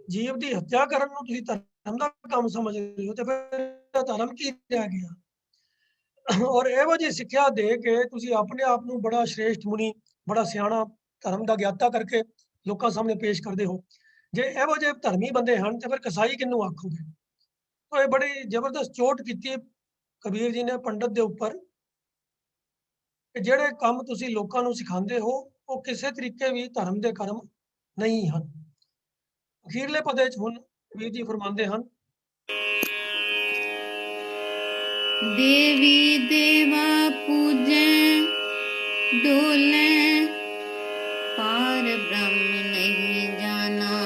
जीव की हत्या करन नूं तुसी धर्म दा काम समझ रहे हो तो फिर धर्म की रह गया। और इहो जी सिक्ख्या दे के तुसी अपने आप नूं बड़ा श्रेष्ठ मुनि बड़ा सियाणा धर्म दा ज्ञाता करके लोकां सामने पेश करदे हो। जे इहो जे धर्मी बंदे हन तो फिर कसाई किहनूं आखोगे। तो ये बड़ी जबरदस्त चोट की कबीर जी ने पंडित के उपर कि ਜਿਹੜੇ ਕੰਮ ਤੁਸੀਂ ਲੋਕਾਂ ਨੂੰ ਸਿਖਾਉਂਦੇ ਹੋ ਉਹ ਕਿਸੇ ਤਰੀਕੇ ਵੀ ਧਰਮ ਦੇ ਕਰਮ ਨਹੀਂ ਹਨ। ਅਖੀਰਲੇ ਪਦੇ 'ਚ ਹੁਣ ਕਬੀਰ ਜੀ ਫਰਮਾਉਂਦੇ ਹਨ, देवी देवा पूजै डोलै पार ब्रह्म नहीं जाना।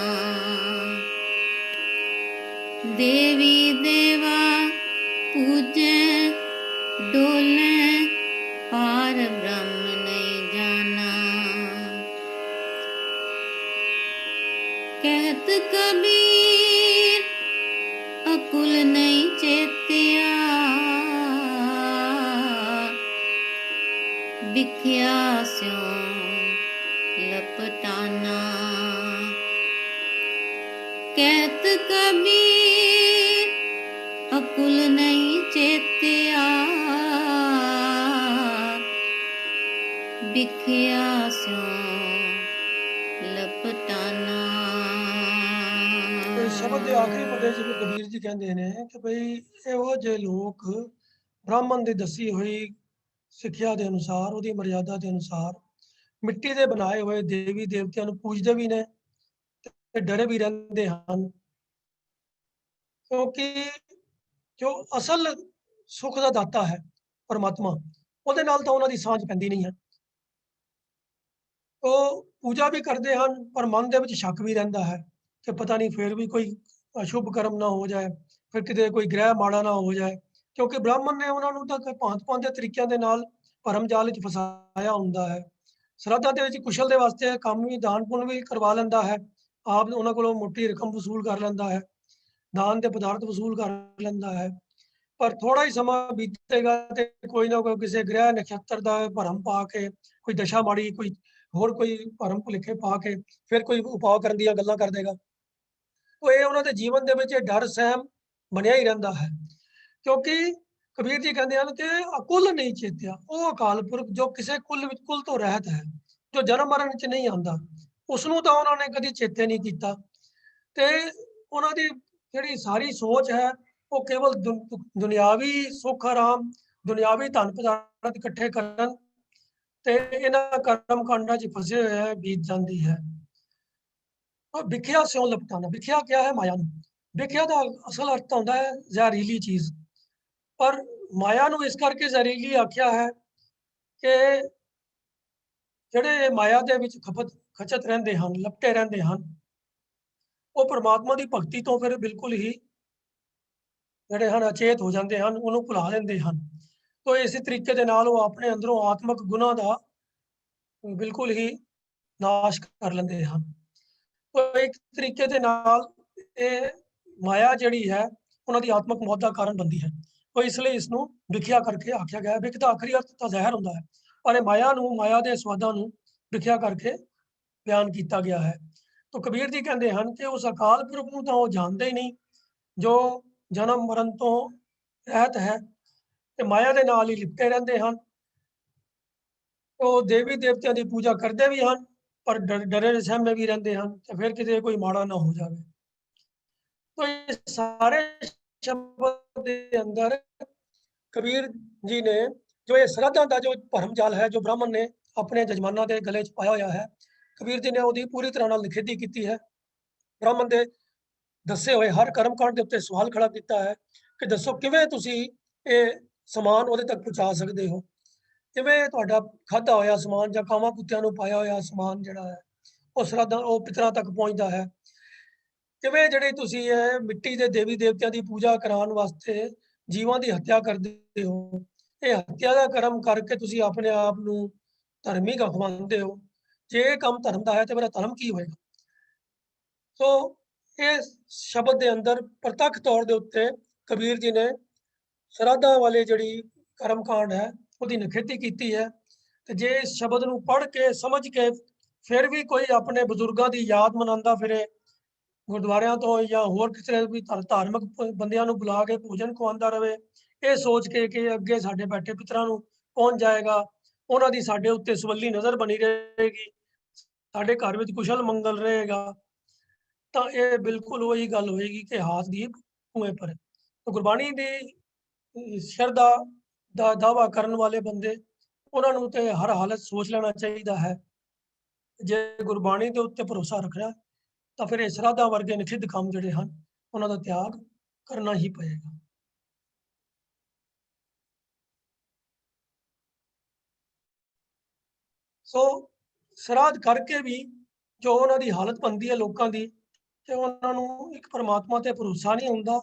देवी देवा पूजै डोलै पार ब्रह्म नहीं जाना। कहत कबीर अकुल नहीं चेतिया, बिख्या स्यों लपटाना। कहत कबीर अकुल नहीं चेतिया, बिख्या स्यों लपटाना। ਤੇ ਸ਼ਬਦ ਦੇ ਆਖਰੀ ਪਦੇ 'ਚ ਵੀ ਕਬੀਰ ਜੀ ਕਹਿੰਦੇ ਨੇ ਕਿ ਭਈ ਇਹੋ ਜਿਹੇ ਲੋਕ ਬ੍ਰਾਹਮਣ ਦੀ ਦੱਸੀ ਹੋਈ ਸਿੱਖਿਆ ਦੇ ਅਨੁਸਾਰ, ਉਹਦੀ ਮਰਿਆਦਾ ਦੇ ਅਨੁਸਾਰ ਮਿੱਟੀ ਦੇ ਬਣਾਏ ਹੋਏ ਦੇਵੀ ਦੇਵਤਿਆਂ ਨੂੰ ਪੂਜਦੇ ਵੀ ਨੇ ਤੇ ਡਰੇ ਵੀ ਰਹਿੰਦੇ ਹਨ, ਕਿਉਂਕਿ ਜੋ ਅਸਲ ਸੁੱਖ ਦਾ ਦਾਤਾ ਹੈ ਪਰਮਾਤਮਾ, ਉਹਦੇ ਨਾਲ ਤਾਂ ਉਹਨਾਂ ਦੀ ਸਾਂਝ ਪੈਂਦੀ ਨਹੀਂ ਹੈ। ਉਹ ਪੂਜਾ ਵੀ ਕਰਦੇ ਹਨ ਪਰ ਮਨ ਦੇ ਵਿੱਚ ਸ਼ੱਕ ਵੀ ਰਹਿੰਦਾ ਹੈ ਕਿ ਪਤਾ ਨਹੀਂ ਫਿਰ ਵੀ ਕੋਈ ਅਸ਼ੁਭ ਕਰਮ ਨਾ ਹੋ ਜਾਏ, ਫਿਰ ਕਿਤੇ ਕੋਈ ਗ੍ਰਹਿ ਮਾੜਾ ਨਾ ਹੋ ਜਾਏ, ਕਿਉਂਕਿ ਬ੍ਰਾਹਮਣ ਨੇ ਉਹਨਾਂ ਨੂੰ ਤਾਂ ਭਾਂਤ-ਭਾਂਤ ਦੇ ਤਰੀਕਿਆਂ ਦੇ ਨਾਲ ਭਰਮ ਜਾਲ ਵਿੱਚ ਫਸਾਇਆ ਹੁੰਦਾ ਹੈ। ਸ਼ਰਾਧਾਂ ਦੇ ਵਿੱਚ ਕੁਸ਼ਲ ਦੇ ਵਾਸਤੇ ਕੰਮ ਵੀ ਦਾਨ ਪੁੰਨ ਵੀ ਕਰਵਾ ਲੈਂਦਾ ਹੈ, ਆਪ ਉਹਨਾਂ ਕੋਲੋਂ ਮੋਟੀ ਰਕਮ ਵਸੂਲ ਕਰ ਲੈਂਦਾ ਹੈ, ਦਾਨ ਦੇ ਪਦਾਰਥ ਵਸੂਲ ਕਰ ਲੈਂਦਾ ਹੈ। ਪਰ ਥੋੜਾ ਹੀ ਸਮਾਂ ਬੀਤੇਗਾ ਤੇ ਕੋਈ ਨਾ ਕੋਈ ਕਿਸੇ ਗ੍ਰਹਿ ਨਛੱਤਰ ਦਾ ਭਰਮ ਪਾ ਕੇ, ਕੋਈ ਦਸ਼ਾ ਮਾੜੀ, ਕੋਈ ਹੋਰ ਕੋਈ ਭਰਮ ਭੁਲੇਖੇ ਪਾ ਕੇ ਫਿਰ ਕੋਈ ਉਪਾਅ ਕਰਨ ਦੀਆਂ ਗੱਲਾਂ ਕਰ ਦੇਗਾ। ਉਹ ਇਹ ਉਹਨਾਂ ਦੇ ਜੀਵਨ ਦੇ ਵਿੱਚ ਇਹ ਡਰ ਸਹਿਮ ਬਣਿਆ ਹੀ ਰਹਿੰਦਾ ਹੈ, ਕਿਉਂਕਿ ਕਬੀਰ ਜੀ ਕਹਿੰਦੇ ਹਨ ਕਿ ਅਕੁਲ ਨਹੀਂ ਚੇਤਿਆ, ਉਹ ਅਕਾਲ ਪੁਰਖ ਜੋ ਕਿਸੇ ਕੁਲ ਤੋਂ ਰਹਿਤ ਹੈ, ਜੋ ਜਨਮ ਮਰਨ 'ਚ ਨਹੀਂ ਆਉਂਦਾ, ਉਸਨੂੰ ਤਾਂ ਉਹਨਾਂ ਨੇ ਕਦੀ ਚੇਤੇ ਨਹੀਂ ਕੀਤਾ। ਤੇ ਉਹਨਾਂ ਦੀ ਜਿਹੜੀ ਸਾਰੀ ਸੋਚ ਹੈ ਉਹ ਕੇਵਲ ਦੁਨਿਆਵੀ ਸੁੱਖ ਆਰਾਮ, ਦੁਨਿਆਵੀ ਧਨ ਪਦਾਰਥ ਇਕੱਠੇ ਕਰਨ ਤੇ ਇਹਨਾਂ ਕਰਮ ਕਾਂਡਾਂ 'ਚ ਫਸੇ ਹੋਏ ਹੈ ਬੀਤ ਜਾਂਦੀ ਹੈ। ਵਿਖਿਆ ਸਿਉਂ ਲਪਟਾਣਾ, ਵਿਖਿਆ ਕਿਆ ਹੈ? ਮਾਇਆ ਨੂੰ। ਵਿਖਿਆ ਦਾ ਅਸਲ ਅਰਥ ਹੁੰਦਾ ਹੈ ਜ਼ਹਿਰੀਲੀ ਚੀਜ਼, ਪਰ ਮਾਇਆ ਨੂੰ ਇਸ ਕਰਕੇ ਜ਼ਹਿਰੀਲੀ ਆਖਿਆ ਹੈ ਕਿ ਜਿਹੜੇ ਮਾਇਆ ਦੇ ਵਿੱਚ ਖਚਤ ਰਹਿੰਦੇ ਹਨ, ਲਪਟੇ ਰਹਿੰਦੇ ਹਨ, ਉਹ ਪਰਮਾਤਮਾ ਦੀ ਭਗਤੀ ਤੋਂ ਫਿਰ ਬਿਲਕੁਲ ਹੀ ਜਿਹੜੇ ਹਨ ਅਚੇਤ ਹੋ ਜਾਂਦੇ ਹਨ, ਉਹਨੂੰ ਭੁਲਾ ਦਿੰਦੇ ਹਨ। ਤੋ ਇਸੇ ਤਰੀਕੇ ਦੇ ਨਾਲ ਉਹ ਆਪਣੇ ਅੰਦਰੋਂ ਆਤਮਿਕ ਗੁਣਾਂ ਦਾ ਬਿਲਕੁਲ ਹੀ ਨਾਸ਼ ਕਰ ਲੈਂਦੇ ਹਨ। ਤੋ ਇੱਕ ਤਰੀਕੇ ਦੇ ਨਾਲ ਇਹ ਮਾਇਆ ਜਿਹੜੀ ਹੈ ਉਹਨਾਂ ਦੀ ਆਤਮਿਕ ਮੌਤ ਦਾ ਕਾਰਨ ਬਣਦੀ ਹੈ। ਤੋ ਇਸ ਲਈ ਇਸ ਨੂੰ ਵਿਖਿਆ ਕਰਕੇ ਆਖਿਆ ਗਿਆ ਹੈ। ਵਿਖ ਦਾ ਆਖਰੀ ਅਰਥ ਤਾਂ ਜ਼ਹਿਰ ਹੁੰਦਾ ਹੈ, ਪਰ ਇਹ ਮਾਇਆ ਨੂੰ, ਮਾਇਆ ਦੇ ਸਵਾਦਾਂ ਨੂੰ ਵਿਖਿਆ ਕਰਕੇ ਬਿਆਨ ਕੀਤਾ ਗਿਆ ਹੈ। ਤੋ ਕਬੀਰ ਜੀ ਕਹਿੰਦੇ ਹਨ ਕਿ ਉਸ ਅਕਾਲ ਪੁਰਖ ਨੂੰ ਤਾਂ ਉਹ ਜਾਣਦੇ ਹੀ ਨਹੀਂ ਜੋ ਜਨਮ ਮਰਨ ਤੋਂ ਰਹਿਤ ਹੈ ਤੇ ਮਾਇਆ ਦੇ ਨਾਲ ਹੀ ਲਿਪਟੇ ਰਹਿੰਦੇ ਹਨ। ਉਹ ਦੇਵੀ ਦੇਵਤਿਆਂ ਦੀ ਪੂਜਾ ਕਰਦੇ ਵੀ ਹਨ ਪਰ ਡਰੇ ਸਹਿਮੇ ਵੀ ਰਹਿੰਦੇ ਹਨ ਤੇ ਫਿਰ ਕਿਤੇ ਕੋਈ ਮਾੜਾ ਨਾ ਹੋ ਜਾਵੇ। ਤੋ ਇਹ ਸਾਰੇ ਸ਼ਬਦ ਦੇ ਅੰਦਰ ਕਬੀਰ ਜੀ ਨੇ ਜੋ ਇਹ ਸ਼ਰਧਾ ਦਾ ਜੋ ਭਰਮ ਜਾਲ ਹੈ, ਜੋ ਬ੍ਰਾਹਮਣ ਨੇ ਆਪਣੇ ਜਜਮਾਨਾਂ ਦੇ ਗਲੇ 'ਚ ਪਾਇਆ ਹੋਇਆ ਹੈ, ਕਬੀਰ ਜੀ ਨੇ ਉਹਦੀ ਪੂਰੀ ਤਰ੍ਹਾਂ ਨਾਲ ਨਿਖੇਧੀ ਕੀਤੀ ਹੈ। ਬ੍ਰਾਹਮਣ ਦੇ ਦੱਸੇ ਹੋਏ ਹਰ ਕਰਮਕਾਂਡ ਦੇ ਉੱਤੇ ਸਵਾਲ ਖੜਾ ਕੀਤਾ ਹੈ ਕਿ ਦੱਸੋ ਕਿਵੇਂ ਤੁਸੀਂ ਇਹ ਸਮਾਨ ਉਹਦੇ ਤੱਕ ਪਹੁੰਚਾ ਸਕਦੇ ਹੋ, ਕਿਵੇਂ ਤੁਹਾਡਾ ਖਾਧਾ ਹੋਇਆ ਸਮਾਨ ਜਾਂ ਕਾਵਾਂ ਕੁੱਤਿਆਂ ਨੂੰ ਪਾਇਆ ਹੋਇਆ ਸਮਾਨ ਜਿਹੜਾ ਹੈ ਉਹ ਸ਼ਰਧਾ, ਉਹ ਪਿਤਰਾਂ ਤੱਕ ਪਹੁੰਚਦਾ ਹੈ, ਕਿਵੇਂ ਜਿਹੜੇ ਤੁਸੀਂ ਇਹ ਮਿੱਟੀ ਦੇ ਦੇਵੀ ਦੇਵਤਿਆਂ ਦੀ ਪੂਜਾ ਕਰਾਉਣ ਵਾਸਤੇ ਜੀਵਾਂ ਦੀ ਹੱਤਿਆ ਕਰਦੇ ਹੋ, ਇਹ ਹੱਤਿਆ ਦਾ ਕਰਮ ਕਰਕੇ ਤੁਸੀਂ ਆਪਣੇ ਆਪ ਨੂੰ ਧਰਮੀ ਅਖਵਾਉਂਦੇ ਹੋ। ਜੇ ਇਹ ਕੰਮ ਧਰਮ ਦਾ ਹੈ ਤੇ ਮੇਰਾ ਧਰਮ ਕੀ ਹੋਏਗਾ? ਸੋ ਇਹ ਸ਼ਬਦ ਦੇ ਅੰਦਰ ਪ੍ਰਤੱਖ ਤੌਰ ਦੇ ਉੱਤੇ ਕਬੀਰ ਜੀ ਨੇ ਸ਼ਰਾਧਾਂ ਵਾਲੇ ਜਿਹੜੀ ਕਰਮਕਾਂਡ ਹੈ ਉਹਦੀ ਨਿਖੇਧੀ ਕੀਤੀ ਹੈ। ਤੇ ਜੇ ਇਸ ਸ਼ਬਦ ਨੂੰ ਪੜ੍ਹ ਕੇ ਸਮਝ ਕੇ ਫਿਰ ਵੀ ਕੋਈ ਆਪਣੇ ਬਜ਼ੁਰਗਾਂ ਦੀ ਯਾਦ ਮਨਾਉਂਦਾ ਫਿਰੇ, ਗੁਰਦੁਆਰਿਆਂ ਤੋਂ ਜਾਂ ਹੋਰ ਕਿਸੇ ਵੀ ਧਾਰਮਿਕ ਬੰਦਿਆਂ ਨੂੰ ਬੁਲਾ ਕੇ ਭੋਜਨ ਖਵਾਉਂਦਾ ਰਹੇ, ਇਹ ਸੋਚ ਕੇ ਕਿ ਅੱਗੇ ਸਾਡੇ ਬੈਠੇ ਪਿਤਰਾਂ ਨੂੰ ਪਹੁੰਚ ਜਾਏਗਾ, ਉਹਨਾਂ ਦੀ ਸਾਡੇ ਉੱਤੇ ਸਵੱਲੀ ਨਜ਼ਰ ਬਣੀ ਰਹੇਗੀ, ਸਾਡੇ ਘਰ ਵਿੱਚ ਕੁਸ਼ਲ ਮੰਗਲ ਰਹੇਗਾ, ਤਾਂ ਇਹ ਬਿਲਕੁਲ ਉਹੀ ਗੱਲ ਹੋਏਗੀ ਕਿ ਹਾਥ ਦੀਪ ਕੁएं ਪਰ। तो ਗੁਰਬਾਣੀ ਦੀ ਸ਼ਰਧਾ ਦਾ ਦਾਵਾ ਕਰਨ ਵਾਲੇ ਬੰਦੇ ਉਹਨਾਂ ਨੂੰ ਤੇ ਹਰ ਹਾਲਤ ਸੋਚ ਲੈਣਾ ਚਾਹੀਦਾ ਹੈ ਜੇ ਗੁਰਬਾਣੀ ਦੇ ਉੱਤੇ ਭਰੋਸਾ ਰੱਖਣਾ ਤਾਂ ਫਿਰ ਇਹ ਸ਼ਰਧਾ ਵਰਗੇ ਨਿਖਿੱਧ ਕੰਮ ਜਿਹੜੇ ਹਨ ਉਹਨਾਂ ਦਾ ਤਿਆਗ ਕਰਨਾ ਹੀ ਪਏਗਾ। ਸੋ ਸ਼ਰਾਧ ਕਰਕੇ ਵੀ ਜੋ ਉਹਨਾਂ ਦੀ ਹਾਲਤ ਬਣਦੀ ਹੈ ਲੋਕਾਂ ਦੀ ਤੇ ਉਹਨਾਂ ਨੂੰ ਇੱਕ ਪਰਮਾਤਮਾ ਤੇ ਭਰੋਸਾ ਨਹੀਂ ਹੁੰਦਾ।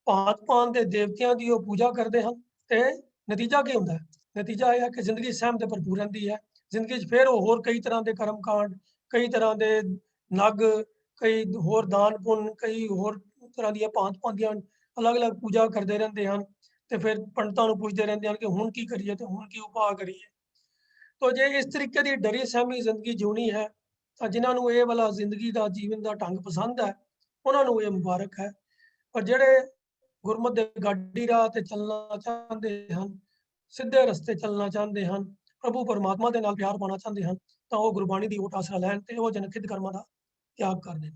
ਭਾਂਤ-ਭਾਂਤ ਦੇ ਦੇਵਤਿਆਂ ਦੀ ਉਹ ਪੂਜਾ ਕਰਦੇ ਹਨ ਤੇ ਨਤੀਜਾ ਕੀ ਹੁੰਦਾ ਹੈ? ਨਤੀਜਾ ਇਹ ਹੈ ਕਿ ਜ਼ਿੰਦਗੀ ਸਹਿਮ ਤੇ ਭਰਪੂਰ ਰਹਿੰਦੀ ਹੈ। ਜ਼ਿੰਦਗੀ 'ਚ ਫਿਰ ਉਹ ਹੋਰ ਕਈ ਤਰ੍ਹਾਂ ਦੇ ਕਰਮ ਕਾਂਡ, ਕਈ ਤਰ੍ਹਾਂ ਦੇ ਨਗ, ਕਈ ਹੋਰ ਦਾਨ ਪੁੰਨ, ਕਈ ਹੋਰ ਤਰ੍ਹਾਂ ਦੀਆਂ ਭਾਂਤ-ਭਾਂਤ ਦੀਆਂ ਅਲੱਗ-ਅਲੱਗ ਪੂਜਾ ਕਰਦੇ ਰਹਿੰਦੇ ਹਨ ਤੇ ਫਿਰ ਪੰਡਤਾਂ ਨੂੰ ਪੁੱਛਦੇ ਰਹਿੰਦੇ ਹਨ ਕਿ ਹੁਣ ਕੀ ਕਰੀਏ ਤੇ ਹੁਣ ਕੀ ਉਪਾਅ ਕਰੀਏ। ਤੋ ਜੇ ਇਸ ਤਰੀਕੇ ਦੀ ਡਰੀ ਸਹਿਮੀ ਜ਼ਿੰਦਗੀ ਜਿਉਣੀ ਹੈ ਤਾਂ ਜਿਨ੍ਹਾਂ ਨੂੰ ਇਹ ਵਾਲਾ ਜ਼ਿੰਦਗੀ ਦਾ ਜੀਵਨ ਦਾ ਢੰਗ ਪਸੰਦ ਹੈ ਉਹਨਾਂ ਨੂੰ ਇਹ ਮੁਬਾਰਕ ਹੈ। ਪਰ ਜਿਹੜੇ ਗੁਰਮਤਿ ਦੇ ਗਾਡੀ ਰਾਹ ਤੇ ਚੱਲਣਾ ਚਾਹੁੰਦੇ ਹਨ, ਸਿੱਧੇ ਰਸਤੇ ਚੱਲਣਾ ਚਾਹੁੰਦੇ ਹਨ, ਪ੍ਰਭੂ ਪਰਮਾਤਮਾ ਦੇ ਨਾਲ ਪਿਆਰ ਪਾਉਣਾ ਚਾਹੁੰਦੇ ਹਨ ਤਾਂ ਉਹ ਗੁਰਬਾਣੀ ਦੀ ਓਟ ਆਸਰਾ ਲੈਣ ਤੇ ਉਹ ਜਨਖਿਤ ਕਰਮਾਂ ਦਾ ਤਿਆਗ ਕਰ ਦੇਣ।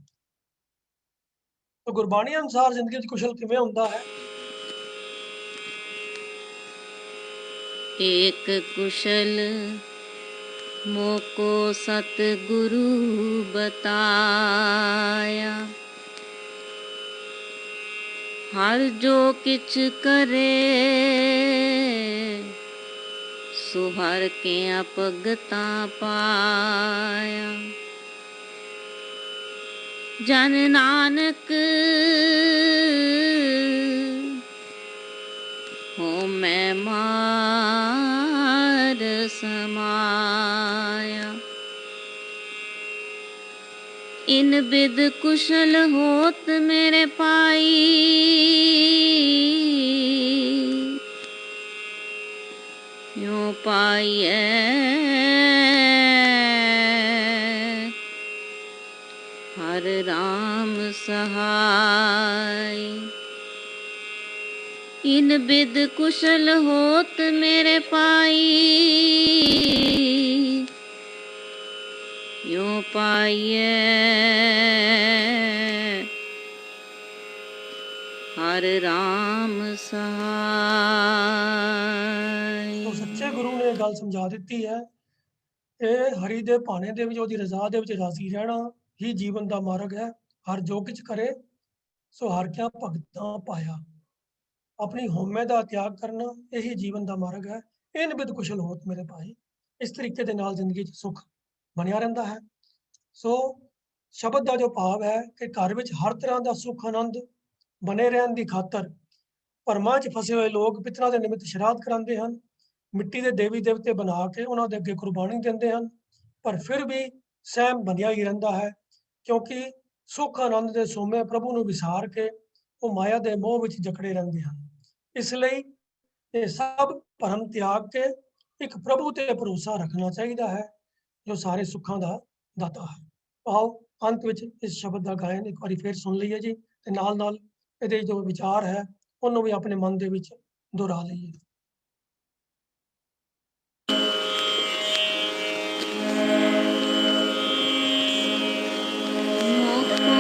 ਤਾਂ ਗੁਰਬਾਣੀ ਅਨੁਸਾਰ ਜ਼ਿੰਦਗੀ 'ਚ ਕੁਸ਼ਲ ਕਿਵੇਂ ਹੁੰਦਾ ਹੈ? एक कुशल मोको सतगुरु बताया, हर जो किछ करे सो हर के अपगता पाया। जन नानक हो मैं मार समाया, इन बिद कुशल होत मेरे पाई, यूं पाइए हर राम सहाय। इन बिद कुशल होत मेरे पाई, यूं पाइए हर राम सहाय। तो सच्चे गुरु ने ਇਹ ਗੱਲ ਸਮਝਾ ਦਿੱਤੀ ਹੈ ਇਹ ਹਰੀ ਦੇ ਭਾਣੇ ਦੇ ਵਿੱਚ ਉਹਦੀ ਰਜ਼ਾ ਦੇ ਵਿੱਚ ਰਾਜ਼ੀ ਰਹਿਣਾ ਹੀ ਜੀਵਨ ਦਾ ਮਾਰਗ ਹੈ। ਹਰ ਜੋ ਕੁਝ ਕਰੇ ਸੋ ਹਰ ਕਿਆ ਭਗਤਾਂ ਪਾਇਆ। ਆਪਣੀ ਹਉਮੈ ਦਾ ਤਿਆਗ ਕਰਨਾ ਇਹੀ ਜੀਵਨ ਦਾ ਮਾਰਗ ਹੈ। ਇਨ ਬਿਦ ਕੁਸ਼ਲ ਹੋਤ ਮੇਰੇ ਭਾਈ। ਇਸ ਤਰੀਕੇ ਦੇ ਨਾਲ ਜ਼ਿੰਦਗੀ 'ਚ ਸੁੱਖ ਬਣਿਆ ਰਹਿੰਦਾ ਹੈ। ਸੋ ਸ਼ਬਦ ਦਾ ਜੋ ਭਾਵ ਹੈ ਕਿ ਘਰ ਵਿੱਚ ਹਰ ਤਰ੍ਹਾਂ ਦਾ ਸੁੱਖ ਆਨੰਦ ਬਣੇ ਰਹਿਣ ਦੀ ਖਾਤਰ ਭਰਮਾਂ 'ਚ ਫਸੇ ਹੋਏ ਲੋਕ ਪਿਤਰਾਂ ਦੇ ਨਿਮਿਤ ਸ਼ਰਾਧ ਕਰਾਉਂਦੇ ਹਨ, ਮਿੱਟੀ ਦੇ ਦੇਵੀ ਦੇਵਤੇ ਬਣਾ ਕੇ ਉਹਨਾਂ ਦੇ ਅੱਗੇ ਕੁਰਬਾਨੀ ਦਿੰਦੇ ਹਨ, ਪਰ ਫਿਰ ਵੀ ਸਹਿਮ ਬਣਿਆ ਹੀ ਰਹਿੰਦਾ ਹੈ ਕਿਉਂਕਿ ਸੁੱਖ ਆਨੰਦ ਦੇ ਸੋਮੇ ਪ੍ਰਭੂ ਨੂੰ ਵਿਸਾਰ ਕੇ ਉਹ ਮਾਇਆ ਦੇ ਮੋਹ ਵਿੱਚ ਜਕੜੇ ਰਹਿੰਦੇ ਹਨ। ਇਸ ਲਈ ਇਹ ਸਭ ਭਰਮ ਤਿਆਗ ਕੇ ਇੱਕ ਪ੍ਰਭੂ ਤੇ ਭਰੋਸਾ ਰੱਖਣਾ ਚਾਹੀਦਾ ਹੈ ਜੋ ਸਾਰੇ ਸੁੱਖਾਂ ਦਾ ਦਾਤਾ ਹੈ। ਆਓ ਅੰਤ ਵਿੱਚ ਇਸ ਸ਼ਬਦ ਦਾ ਗਾਇਨ ਇੱਕ ਵਾਰੀ ਫੇਰ ਸੁਣ ਲਈਏ ਜੀ ਤੇ ਨਾਲ ਨਾਲ ਇਹਦੇ ਜੋ ਵਿਚਾਰ ਹੈ ਉਹਨੂੰ ਵੀ ਆਪਣੇ ਮਨ ਦੇ ਵਿੱਚ ਦੁਹਰਾ ਲਈਏ। मोको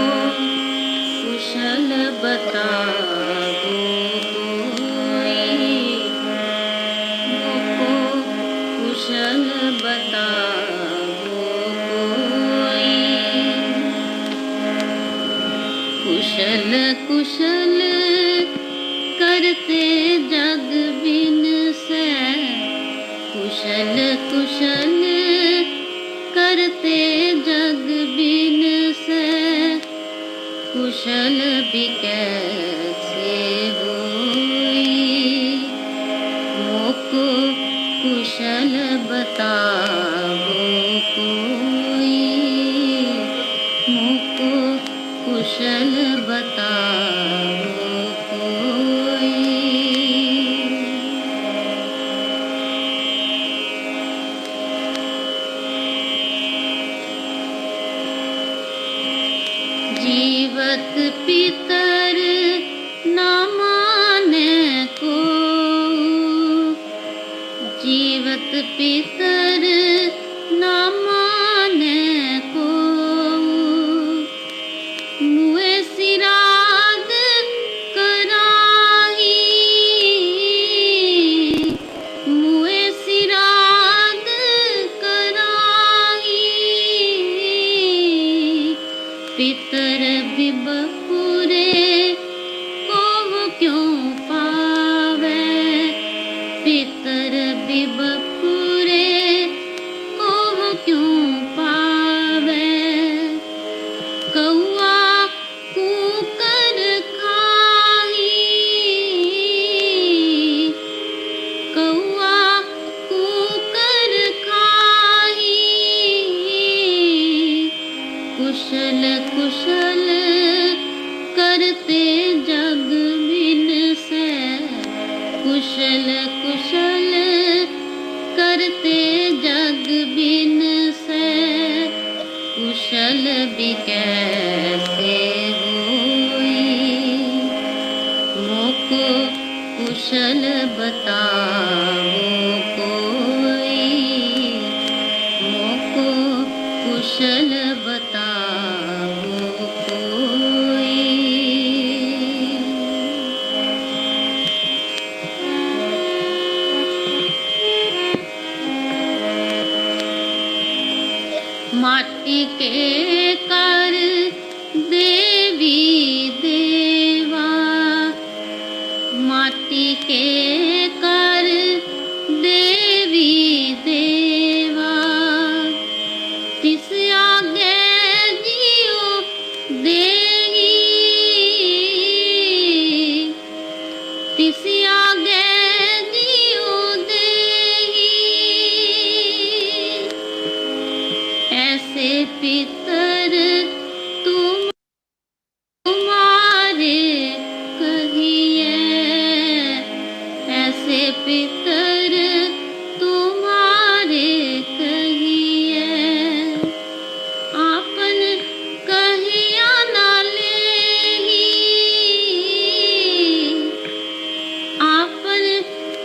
कुशल बताओ कोई, मोको कुशल बताओ कोई, कुशल कुशल करते जग बिन से, कुशल कुशल करते जग बिन से, कुशल भी कैसे होई, मोको कुशल बताओ कोई, मोको कुशल बताओ कोई। कुशल बताओ कोई, मोको कुशल बताओ कोई। माटी के कर देवी देवा, माटी के कर देवी देवा, तिस आगे जियो देही, तिस आगे जियो देही। ऐसे पितर तुम्हारे कहिए, ऐसे पितर तुम्हारे कहिए। आपन कहिया ना लेही, आपन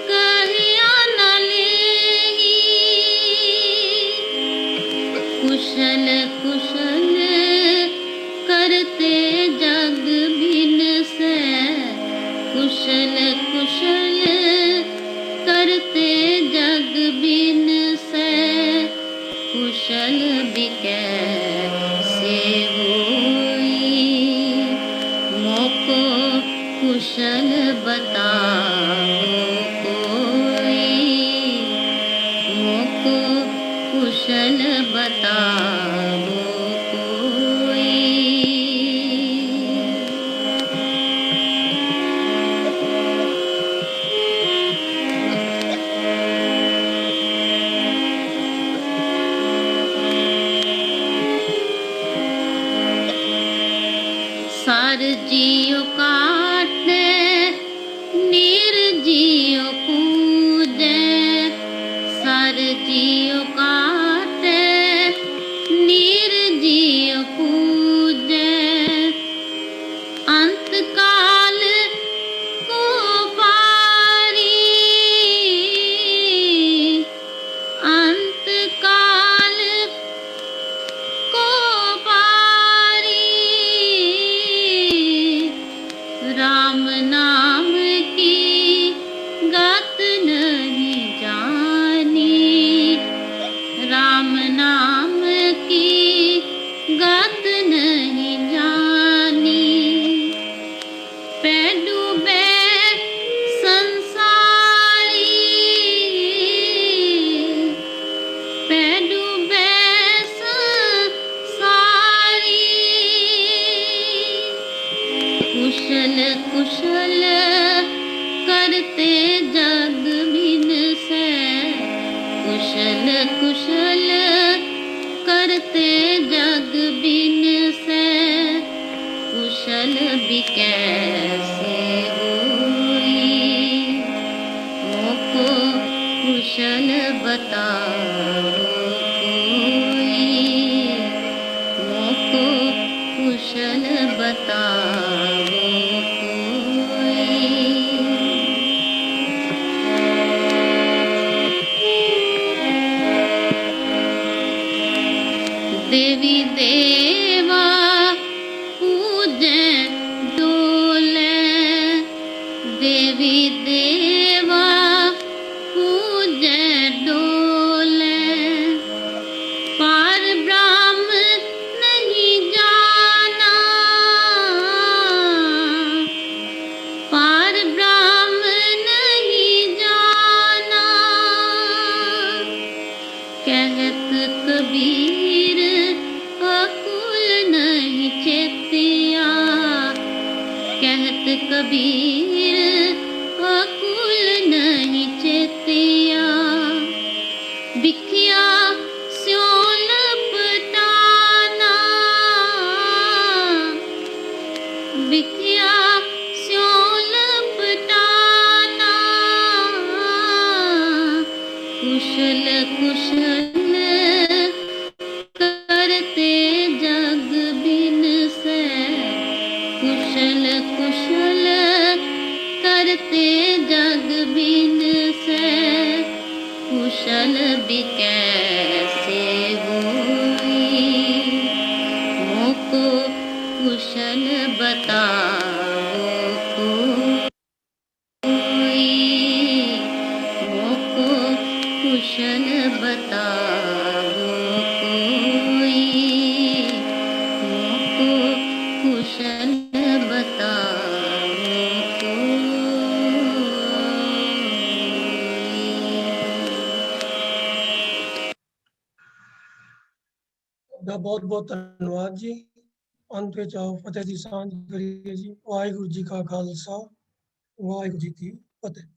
कहिया ना लेही। कुशल कुशल करते जग बिन से, कुशल कुशल करते जग बिन से। कुशल बिकै से होई, मोको कुशल बताओ कोई, मोको कुशल बताओ कोई। सार जियो काटे, नीर जियो पूजे, सार जियो काटे, नीर जियो पूजे। अंत काल को पारी, अंत काल को पारी। राम नाम की गत नहीं जानी, राम नाम की गत नहीं जानी। पै डूबे संसारी, पै डूबे संसारी। कुशल कुशल करते जग बिन से, कुशल कुशल करते जग बिन से। कुशल बिकै से होई, मोको कुशल बताओ कोई, मोको कुशल बताओ कोई। देवी देवा पूजे डोले, देवी देवा पूजे डोले। पार ब्रह्म नहीं जाना, पार ब्रह्म नहीं जाना। कहत कबीर अकुल नहीं चेतिया, कहत कबीर अकुल नहीं चेतिया। बिखिया स्यों लपटाना, बिखिया स्यों लपटाना। कुशल कुशल करते जग बिन से, कुशल कुशल करते जग कुशल बिकैसे होई, मोको कुशल बताओ कोई, मोको कुशल बताओ कोई, मोको कुशल बताओ कोई। बहुत बहुत धन्यवाद जी। अंत ਵਿੱਚ ਆਓ ਫਤਿਹ ਦੀ ਸਾਂਝ ਕਰੀਏ ਜੀ। ਵਾਹਿਗੁਰੂ ਜੀ ਕਾ ਖਾਲਸਾ, ਵਾਹਿਗੁਰੂ ਜੀ ਕੀ ਫਤਿਹ।